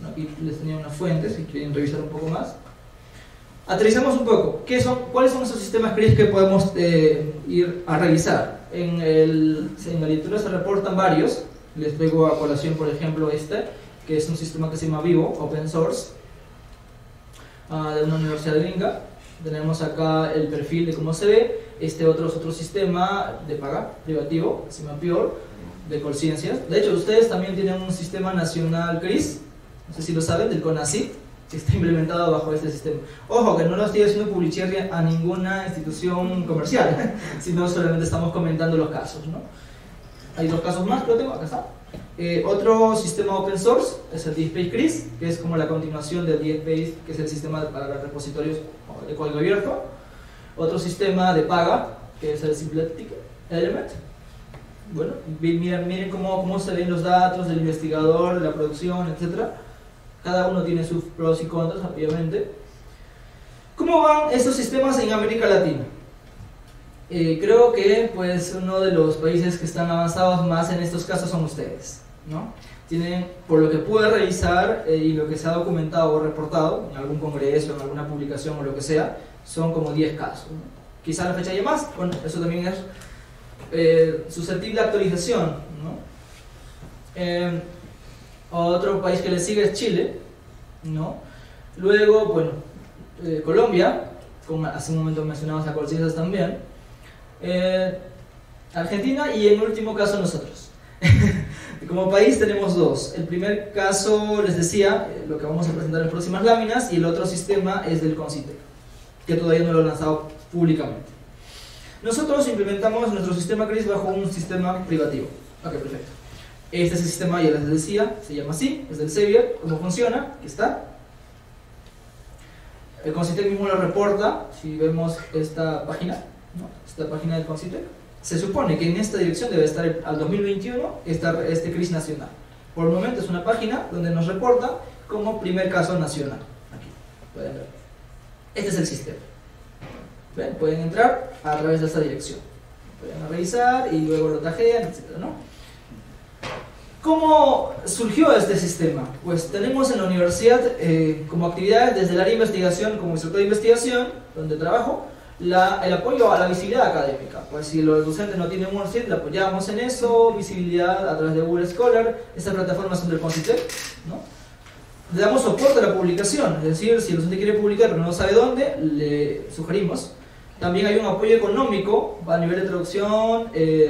Aquí les tenía unas fuentes, si quieren revisar un poco más. Aterrizamos un poco. ¿Cuáles son esos sistemas CRIS que podemos ir a revisar? En la literatura se reportan varios. Les traigo a colación, por ejemplo, que es un sistema que se llama Vivo, Open Source, de una universidad gringa. Tenemos acá el perfil de cómo se ve. Otro sistema de paga, privativo, que se llama Pure, de Colciencias. De hecho, ustedes también tienen un sistema nacional CRIS, no sé si lo saben, del CONACYT, que está implementado bajo este sistema. Ojo, que no lo estoy haciendo publicidad a ninguna institución comercial, sino solamente estamos comentando los casos, ¿no? Hay dos casos más que lo tengo, acá está. Otro sistema open source es el DSpace CRIS, que es como la continuación del DSpace, que es el sistema para repositorios de código abierto. Otro sistema de paga, que es el Symplectic Element. Bueno, miren cómo se ven los datos del investigador, de la producción, etc. Cada uno tiene sus pros y contras, obviamente. ¿Cómo van estos sistemas en América Latina? Creo que pues uno de los países que están avanzados más en estos casos son ustedes, ¿no? Tienen, por lo que pude revisar y lo que se ha documentado o reportado en algún congreso, en alguna publicación o lo que sea, son como 10 casos, ¿no? Quizá la fecha haya más, bueno, eso también es susceptible de actualización, ¿no? Otro país que le sigue es Chile, ¿no? Luego, bueno, Colombia, como hace un momento mencionamos a Colciencias también, Argentina y en último caso nosotros. Como país tenemos dos. El primer caso, les decía, lo que vamos a presentar en las próximas láminas, y el otro sistema es del CONCITEC, que todavía no lo he lanzado públicamente. Nosotros implementamos nuestro sistema CRIS bajo un sistema privativo. Ok, perfecto. Este es el sistema, ya les decía, se llama así, es del Xavier. ¿Cómo funciona? Aquí está. El CONCITEC mismo lo reporta. Si vemos esta página, ¿no? Esta página del CONCITEC, se supone que en esta dirección debe estar al 2021 este CRIS nacional. Por el momento es una página donde nos reporta como primer caso nacional. Aquí, pueden ver. Este es el sistema. ¿Ven? Pueden entrar a través de esta dirección. Pueden revisar y luego lo taguean, etc., ¿no? ¿Cómo surgió este sistema? Pues tenemos en la universidad como actividades desde el área de investigación, como instructor de investigación, donde trabajo, el apoyo a la visibilidad académica. Pues si los docentes no tienen un sitio, le apoyamos en eso, visibilidad a través de Google Scholar. Estas plataformas son del CONCITEC, ¿no? Le damos soporte a la publicación, es decir, si el docente quiere publicar pero no sabe dónde, le sugerimos. También hay un apoyo económico a nivel de traducción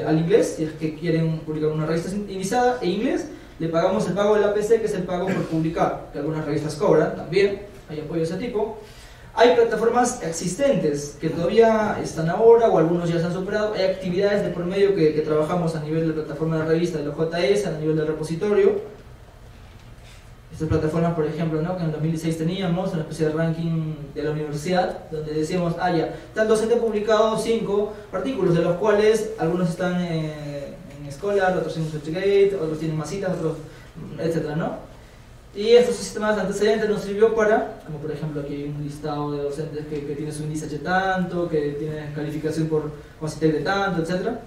al inglés. Si es que quieren publicar una revista indizada en inglés, le pagamos el pago del APC, que es el pago por publicar, que algunas revistas cobran también. Hay apoyo de ese tipo. Hay plataformas existentes que todavía están ahora, o algunos ya se han superado. Hay actividades de por medio que trabajamos a nivel de plataforma de revista de la JS, a nivel del repositorio. Estas plataformas, por ejemplo, ¿no? Que en el 2016 teníamos una especie de ranking de la universidad, donde decíamos, ya, tal docente ha publicado 5 artículos, de los cuales algunos están en Scholar, otros en ResearchGate, otros tienen más citas, otros, etcétera, ¿no? Y estos sistemas de antecedentes nos sirvió para, como por ejemplo aquí hay un listado de docentes que tiene su índice H tanto, que tiene calificación por CITEC de tanto, etcétera,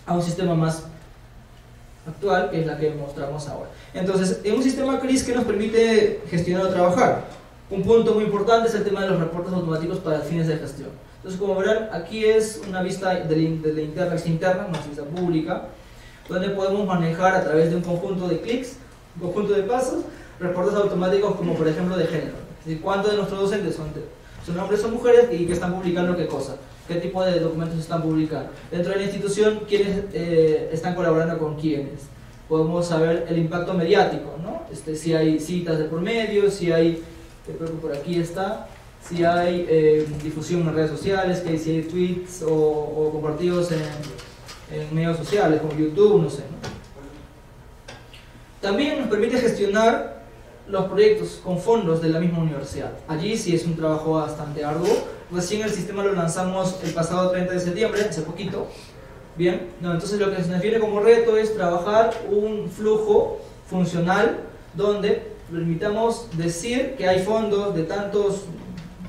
a un sistema más actual, que es la que mostramos ahora. Entonces, en un sistema CRIS que nos permite gestionar o trabajar, un punto muy importante es el tema de los reportes automáticos para fines de gestión. Entonces, como verán, aquí es una vista de la interna externa, una vista pública, donde podemos manejar a través de un conjunto de clics, un conjunto de pasos, reportes automáticos como por ejemplo de género. Es decir, cuántos de nuestros docentes son hombres o mujeres y que están publicando qué cosa, qué tipo de documentos están publicando. Dentro de la institución, quiénes están colaborando con quiénes. Podemos saber el impacto mediático, ¿no? Si hay citas de por medio, si hay, creo que por aquí está, si hay difusión en redes sociales, si hay tweets o compartidos en medios sociales como YouTube, no sé, ¿no? También nos permite gestionar los proyectos con fondos de la misma universidad. Allí sí es un trabajo bastante arduo. Recién el sistema lo lanzamos el pasado 30 de septiembre, hace poquito. Bien, entonces lo que se nos viene como reto es trabajar un flujo funcional donde permitamos decir que hay fondos de tantos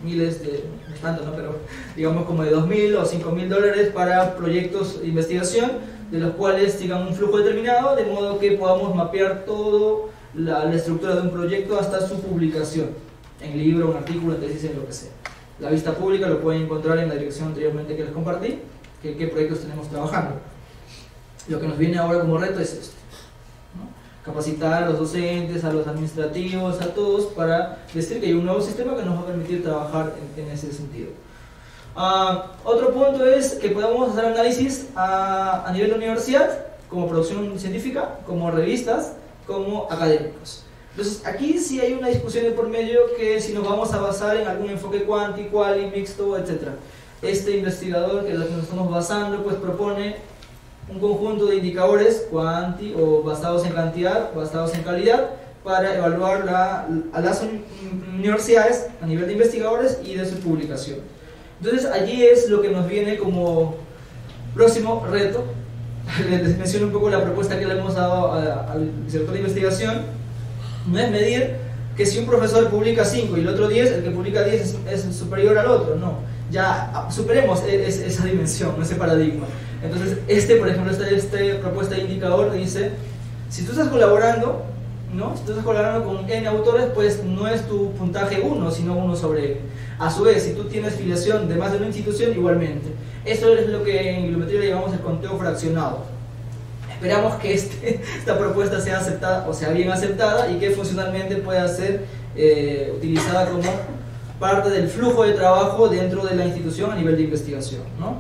miles de, no tanto, ¿no? Pero digamos como de $2.000 o $5.000 para proyectos de investigación, de los cuales sigan un flujo determinado, de modo que podamos mapear todo la estructura de un proyecto hasta su publicación, en libro, un artículo, en tesis, en lo que sea. La vista pública lo pueden encontrar en la dirección anteriormente que les compartí, qué proyectos tenemos trabajando. Lo que nos viene ahora como reto es esto, ¿no? Capacitar a los docentes, a los administrativos, a todos, para decir que hay un nuevo sistema que nos va a permitir trabajar en ese sentido. Otro punto es que podamos hacer análisis a nivel de universidad, como producción científica, como revistas, como académicos. Entonces aquí sí hay una discusión de por medio que si nos vamos a basar en algún enfoque cuanti, quali, mixto, etc. Este investigador que es lo que nos estamos basando pues propone un conjunto de indicadores cuanti o basados en cantidad, basados en calidad, para evaluar a las universidades a nivel de investigadores y de su publicación. Entonces allí es lo que nos viene como próximo reto. Les menciono un poco la propuesta que le hemos dado al sector de investigación. No es medir que si un profesor publica 5 y el otro 10, el que publica 10 es superior al otro, no. Ya superemos esa dimensión, ese paradigma. Entonces, por ejemplo, esta propuesta de indicador dice, si tú estás colaborando, ¿no? Si tú estás colaborando con N autores, pues no es tu puntaje 1, sino 1 sobre N. A su vez, si tú tienes filiación de más de una institución, igualmente. Eso es lo que en bibliometría le llamamos el conteo fraccionado. Esperamos que esta propuesta sea aceptada, o sea bien aceptada, y que funcionalmente pueda ser utilizada como parte del flujo de trabajo dentro de la institución a nivel de investigación, ¿no?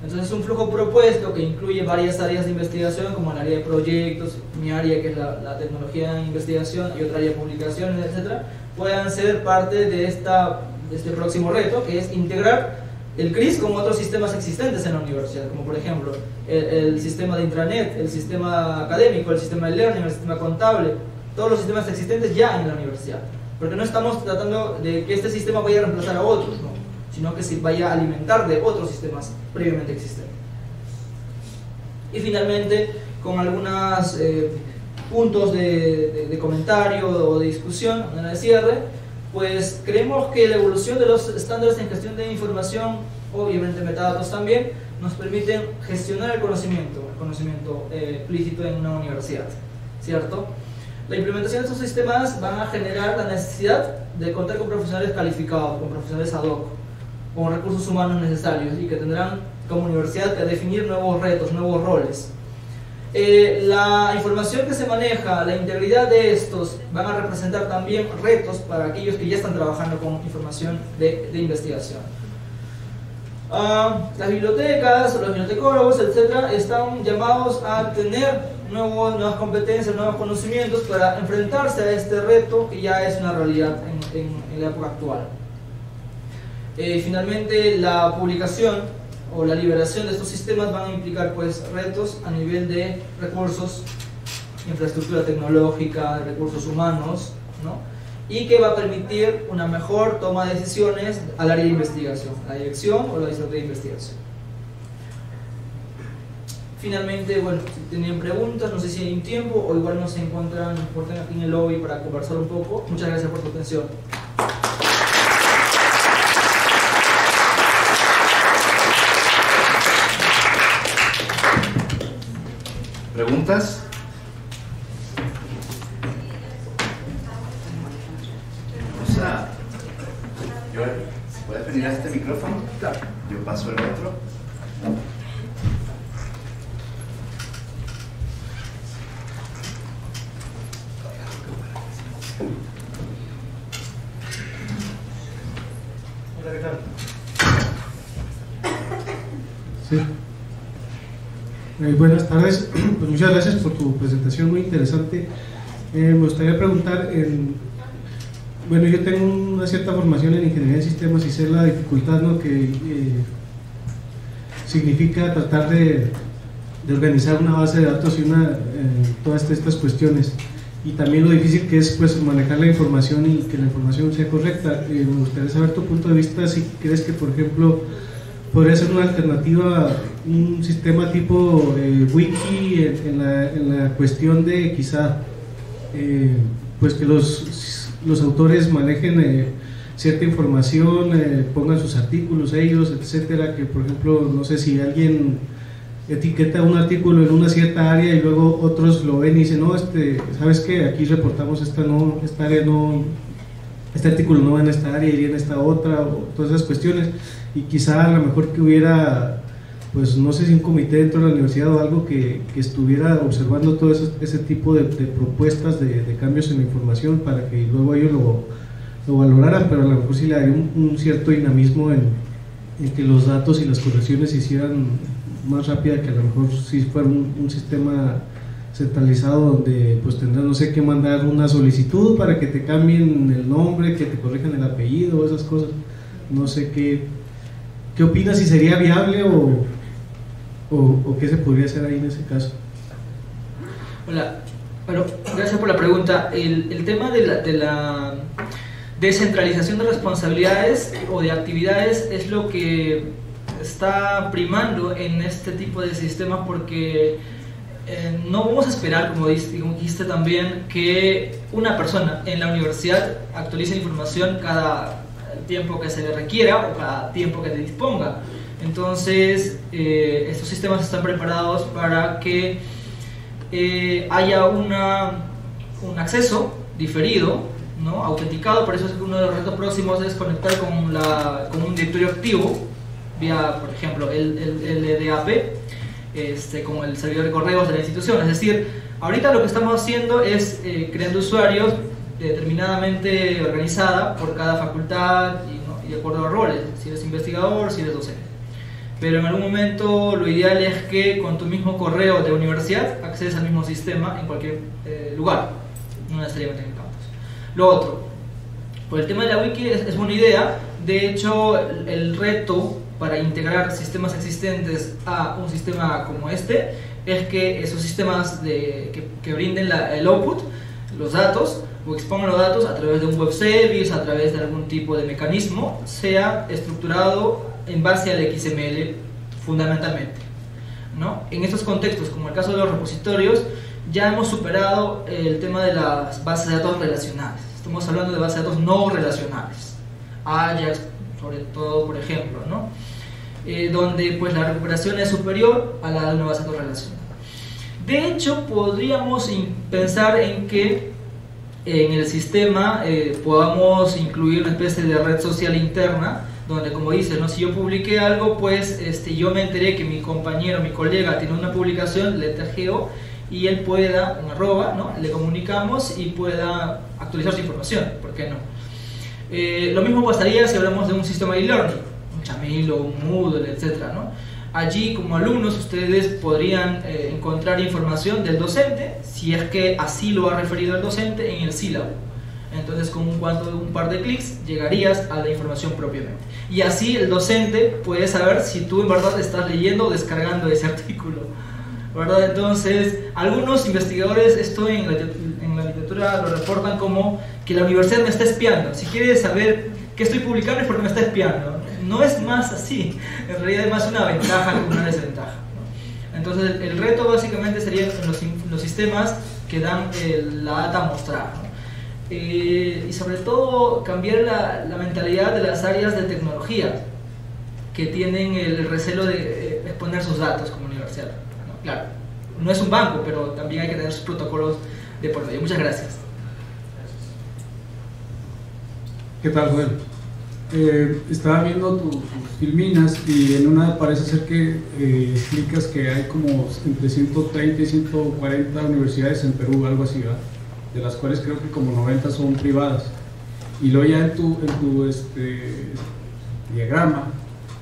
Entonces es un flujo propuesto que incluye varias áreas de investigación, como el área de proyectos, mi área que es la tecnología en investigación, y otra área de publicaciones, etc. Puedan ser parte de este próximo reto, que es integrar el CRIS con otros sistemas existentes en la universidad, como por ejemplo el sistema de intranet, el sistema académico, el sistema de learning, el sistema contable, todos los sistemas existentes ya en la universidad. Porque no estamos tratando de que este sistema vaya a reemplazar a otros, ¿no? Sino que se vaya a alimentar de otros sistemas previamente existentes. Y finalmente, con algunos puntos de comentario o de discusión en el cierre, pues creemos que la evolución de los estándares en gestión de información, obviamente metadatos también, nos permiten gestionar el conocimiento explícito en una universidad, ¿cierto? La implementación de estos sistemas van a generar la necesidad de contar con profesionales calificados, con profesionales ad hoc, con recursos humanos necesarios, y que tendrán como universidad que definir nuevos retos, nuevos roles. La información que se maneja, la integridad de estos van a representar también retos para aquellos que ya están trabajando con información de investigación. Las bibliotecas, los bibliotecólogos, etc. están llamados a tener nuevas competencias, nuevos conocimientos para enfrentarse a este reto que ya es una realidad en la época actual. Finalmente, la publicación o la liberación de estos sistemas van a implicar pues retos a nivel de recursos, infraestructura tecnológica, recursos humanos, ¿no? Y que va a permitir una mejor toma de decisiones al área de investigación, la dirección o la dirección de investigación. Finalmente, bueno, si tienen preguntas, no sé si hay un tiempo o igual nos encuentran aquí en el lobby para conversar un poco. Muchas gracias por tu atención. ¿Preguntas? Vamos a... Joel, ¿puedes venir a este micrófono? Claro. Yo paso el otro. Hola, ¿qué tal? Sí. Buenas tardes, pues muchas gracias por tu presentación muy interesante. Me gustaría preguntar, bueno, yo tengo una cierta formación en ingeniería de sistemas y sé la dificultad, ¿no?, que significa tratar de organizar una base de datos y todas estas cuestiones, y también lo difícil que es, pues, manejar la información y que la información sea correcta. Me gustaría saber tu punto de vista, si crees que, por ejemplo, podría ser una alternativa un sistema tipo wiki en la cuestión de quizá pues que los autores manejen cierta información, pongan sus artículos ellos, etcétera, que por ejemplo, no sé, si alguien etiqueta un artículo en una cierta área y luego otros lo ven y dicen, no, ¿sabes qué? Aquí reportamos esta área no, este artículo no va en esta área, iría en esta otra, o todas esas cuestiones, y quizá a lo mejor que hubiera, pues no sé si un comité dentro de la universidad o algo que estuviera observando todo ese tipo de propuestas de cambios en la información para que luego ellos lo valoraran, pero a lo mejor sí le daría un cierto dinamismo en que los datos y las correcciones se hicieran más rápida, que a lo mejor si fuera un sistema centralizado donde pues tendrás, no sé, que mandar una solicitud para que te cambien el nombre, que te corrijan el apellido, esas cosas. No sé qué opinas, si sería viable o qué se podría hacer ahí en ese caso. Hola, bueno, gracias por la pregunta. El tema de la descentralización de responsabilidades o de actividades es lo que está primando en este tipo de sistemas, porque no vamos a esperar, como dijiste también, que una persona en la universidad actualice la información cada tiempo que se le requiera o cada tiempo que le disponga. Entonces, estos sistemas están preparados para que haya un acceso diferido, ¿no?, autenticado. Por eso es que uno de los retos próximos es conectar con un directorio activo vía, por ejemplo, el LDAP, como el servidor de correos de la institución. Es decir, ahorita lo que estamos haciendo es creando usuarios determinadamente organizada por cada facultad y de acuerdo a roles, si eres investigador, si eres docente. Pero en algún momento lo ideal es que con tu mismo correo de universidad accedes al mismo sistema en cualquier lugar, no necesariamente en el campus. Lo otro, por el tema de la wiki es buena idea. De hecho, el reto para integrar sistemas existentes a un sistema como este es que esos sistemas que brinden el output, los datos, o expongan los datos a través de un web service, a través de algún tipo de mecanismo, sea estructurado en base al XML fundamentalmente, ¿no? En estos contextos, como el caso de los repositorios, ya hemos superado el tema de las bases de datos relacionales. Estamos hablando de bases de datos no relacionales, Ajax sobre todo, por ejemplo, ¿no? Donde pues la recuperación es superior a la de una base de datos relacional. De hecho, podríamos pensar en que en el sistema podamos incluir una especie de red social interna, donde, como dices, ¿no?, si yo publiqué algo, pues yo me enteré que mi compañero, mi colega tiene una publicación, le tagueo y él pueda, un arroba, ¿no?, le comunicamos y pueda actualizar su información, ¿por qué no? Lo mismo pasaría si hablamos de un sistema de e-learning, un Chamilo, un Moodle, etcétera, ¿no? Allí, como alumnos, ustedes podrían encontrar información del docente, si es que así lo ha referido el docente en el sílabo. Entonces, con un par de clics llegarías a la información propiamente. Y así el docente puede saber si tú en verdad estás leyendo o descargando ese artículo. ¿verdad? Entonces, algunos investigadores, esto en la literatura lo reportan como que la universidad me está espiando. Si quieres saber qué estoy publicando es porque me está espiando. No es más así, en realidad es más una ventaja que una desventaja, ¿no? Entonces, el reto básicamente sería en los sistemas que dan la data a mostrar, ¿no? Y sobre todo cambiar la mentalidad de las áreas de tecnología que tienen el recelo de exponer sus datos como universidad, ¿no? Claro, no es un banco, pero también hay que tener sus protocolos de por medio. Muchas gracias. ¿Qué tal, Joel? Estaba viendo tus filminas y en una parece ser que explicas que hay como entre 130 y 140 universidades en Perú, algo así, ¿verdad? De las cuales creo que como 90 son privadas. Y luego ya en tu diagrama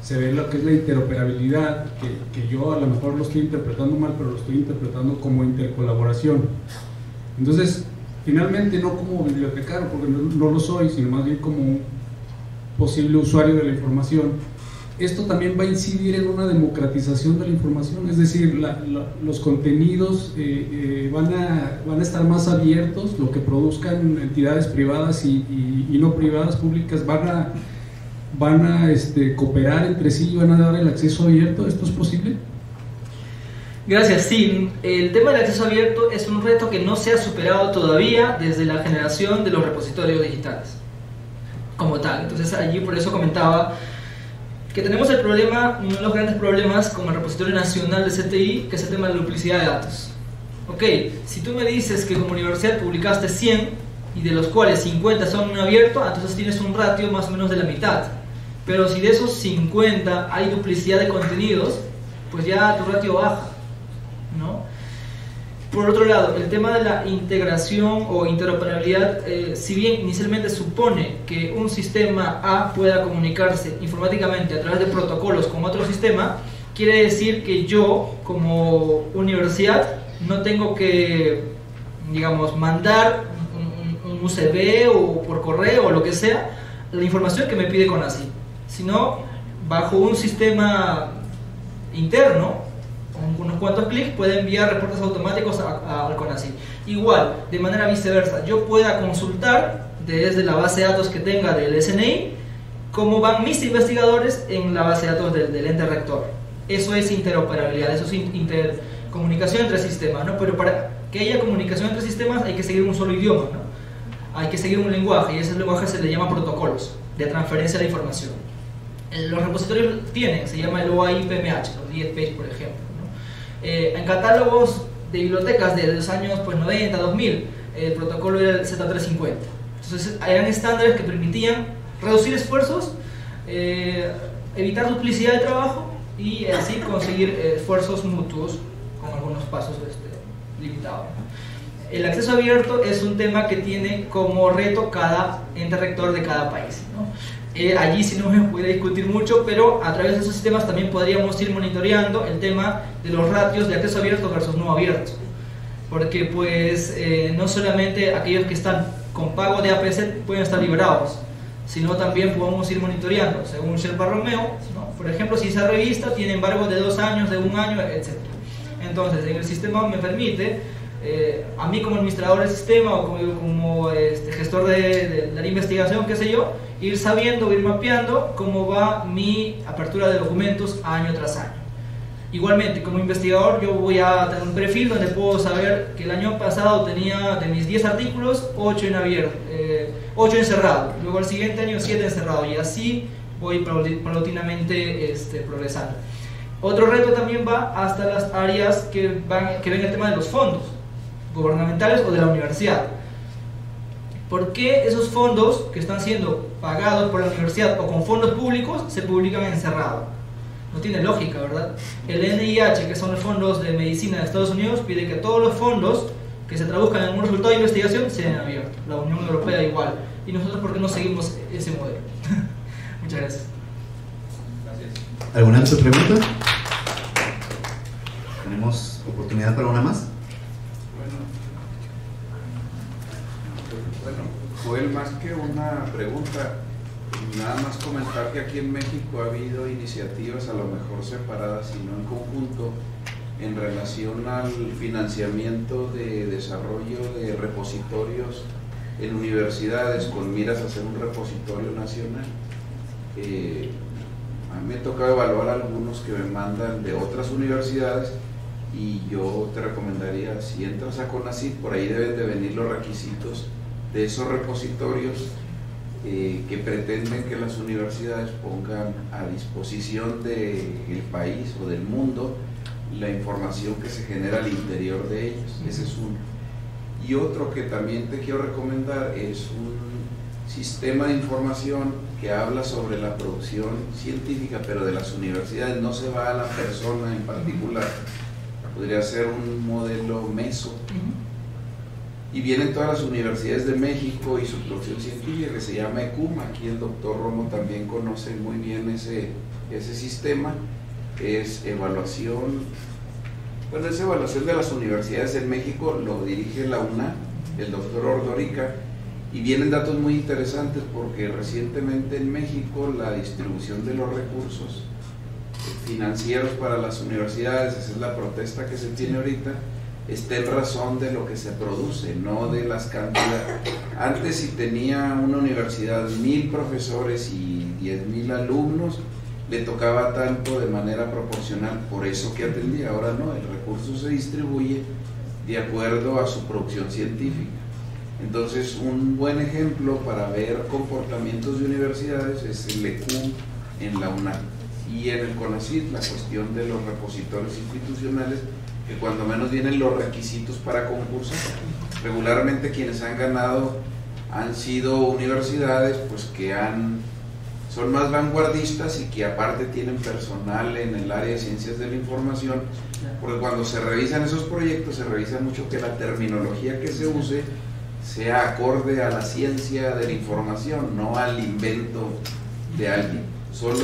se ve lo que es la interoperabilidad, que yo a lo mejor lo estoy interpretando mal, pero lo estoy interpretando como intercolaboración. Entonces, finalmente no como bibliotecario, porque no lo soy, sino más bien como un posible usuario de la información, esto también va a incidir en una democratización de la información, es decir, los contenidos van a estar más abiertos, lo que produzcan entidades privadas y no privadas, públicas, van a cooperar entre sí y van a dar el acceso abierto. ¿Esto es posible? Gracias, sí. El tema del acceso abierto es un reto que no se ha superado todavía desde la generación de los repositorios digitales como tal. Entonces allí por eso comentaba que tenemos el problema, uno de los grandes problemas como el repositorio nacional de CTI, que es el tema de la duplicidad de datos. Ok, si tú me dices que como universidad publicaste 100 y de los cuales 50 son abiertos, entonces tienes un ratio más o menos de la mitad. Pero si de esos 50 hay duplicidad de contenidos, pues ya tu ratio baja, ¿no? Por otro lado, el tema de la integración o interoperabilidad, si bien inicialmente supone que un sistema A pueda comunicarse informáticamente a través de protocolos con otro sistema, quiere decir que yo, como universidad, no tengo que, digamos, mandar un USB o por correo o lo que sea, la información que me pide CONACYT, sino bajo un sistema interno, con unos cuantos clics puede enviar reportes automáticos al CONACYT. Igual, de manera viceversa, yo pueda consultar desde la base de datos que tenga del SNI cómo van mis investigadores en la base de datos del ente rector. Eso es interoperabilidad, eso es intercomunicación entre sistemas, ¿no? Pero para que haya comunicación entre sistemas hay que seguir un solo idioma, ¿no? Hay que seguir un lenguaje, y ese lenguaje se le llama protocolos de transferencia de información. Los repositorios se llama el OAI-PMH, los 10 page, por ejemplo. En catálogos de bibliotecas de los años 90, 2000, el protocolo era el Z350. Entonces eran estándares que permitían reducir esfuerzos, evitar duplicidad de trabajo y así conseguir esfuerzos mutuos con algunos pasos limitados. El acceso abierto es un tema que tiene como reto cada ente rector de cada país, ¿no? Allí sí no me puede discutir mucho, pero a través de esos sistemas también podríamos ir monitoreando el tema de los ratios de acceso abierto versus no abierto, porque pues no solamente aquellos que están con pago de APC pueden estar liberados, sino también podemos ir monitoreando según Sherpa Romeo, ¿no? Por ejemplo, si esa revista tiene embargo de 2 años, de 1 año, etc. Entonces en el sistema me permite a mí como administrador del sistema o como gestor de la investigación, qué sé yo, ir sabiendo, ir mapeando cómo va mi apertura de documentos año tras año. Igualmente, como investigador yo voy a tener un perfil donde puedo saber que el año pasado tenía de mis 10 artículos 8 en abierto, 8 encerrado, luego el siguiente año 7 encerrado, y así voy paulatinamente progresando. Otro reto también va hasta las áreas que ven el tema de los fondos gubernamentales o de la universidad. ¿Por qué esos fondos que están siendo pagados por la universidad o con fondos públicos se publican encerrado? No tiene lógica, ¿verdad? El NIH, que son los fondos de medicina de Estados Unidos, pide que todos los fondos que se traduzcan en un resultado de investigación sean abiertos. La Unión Europea igual. ¿Y nosotros por qué no seguimos ese modelo? Muchas gracias. ¿Alguna otra pregunta? ¿Tenemos oportunidad para una más? Bueno, Joel, más que una pregunta, nada más comentar que aquí en México ha habido iniciativas a lo mejor separadas y no en conjunto en relación al financiamiento de desarrollo de repositorios en universidades con miras a hacer un repositorio nacional. A mí me toca evaluar algunos que me mandan de otras universidades y yo te recomendaría, si entras a CONACYT, por ahí deben de venir los requisitos de esos repositorios que pretenden que las universidades pongan a disposición del país o del mundo la información que se genera al interior de ellos. Ese es uno. Y otro que también te quiero recomendar es un sistema de información que habla sobre la producción científica, pero de las universidades, no se va a la persona en particular. Podría ser un modelo meso. Y vienen todas las universidades de México y su producción científica, que se llama ECUM. Aquí el doctor Romo también conoce muy bien ese sistema. Es evaluación, bueno, es evaluación de las universidades en México, lo dirige la UNAM, el doctor Ordorica, y vienen datos muy interesantes porque recientemente en México la distribución de los recursos financieros para las universidades, esa es la protesta que se tiene ahorita, está en razón de lo que se produce, no de las cantidades. Antes, si tenía una universidad 1000 profesores y 10,000 alumnos, le tocaba tanto de manera proporcional por eso que atendía. Ahora no, el recurso se distribuye de acuerdo a su producción científica. Entonces, un buen ejemplo para ver comportamientos de universidades es el ECUM en la UNAM, y en el CONACYT la cuestión de los repositorios institucionales, que cuando menos vienen los requisitos para concursar. Regularmente quienes han ganado han sido universidades pues que son más vanguardistas y que aparte tienen personal en el área de ciencias de la información, porque cuando se revisan esos proyectos se revisa mucho que la terminología que se use sea acorde a la ciencia de la información, no al invento de alguien, solo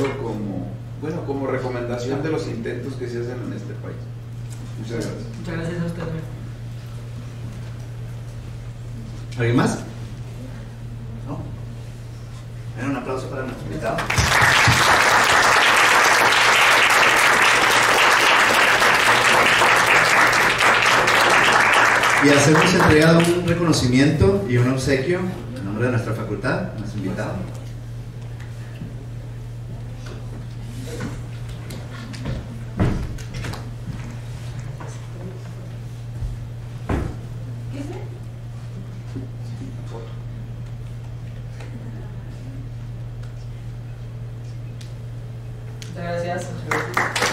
como recomendación de los intentos que se hacen en este país. Muchas gracias. Muchas gracias a usted. ¿Alguien más? ¿No? Bueno, un aplauso para nuestro invitado. Y hacemos entregado un reconocimiento y un obsequio en nombre de nuestra facultad, a nuestro invitado. Muchas gracias.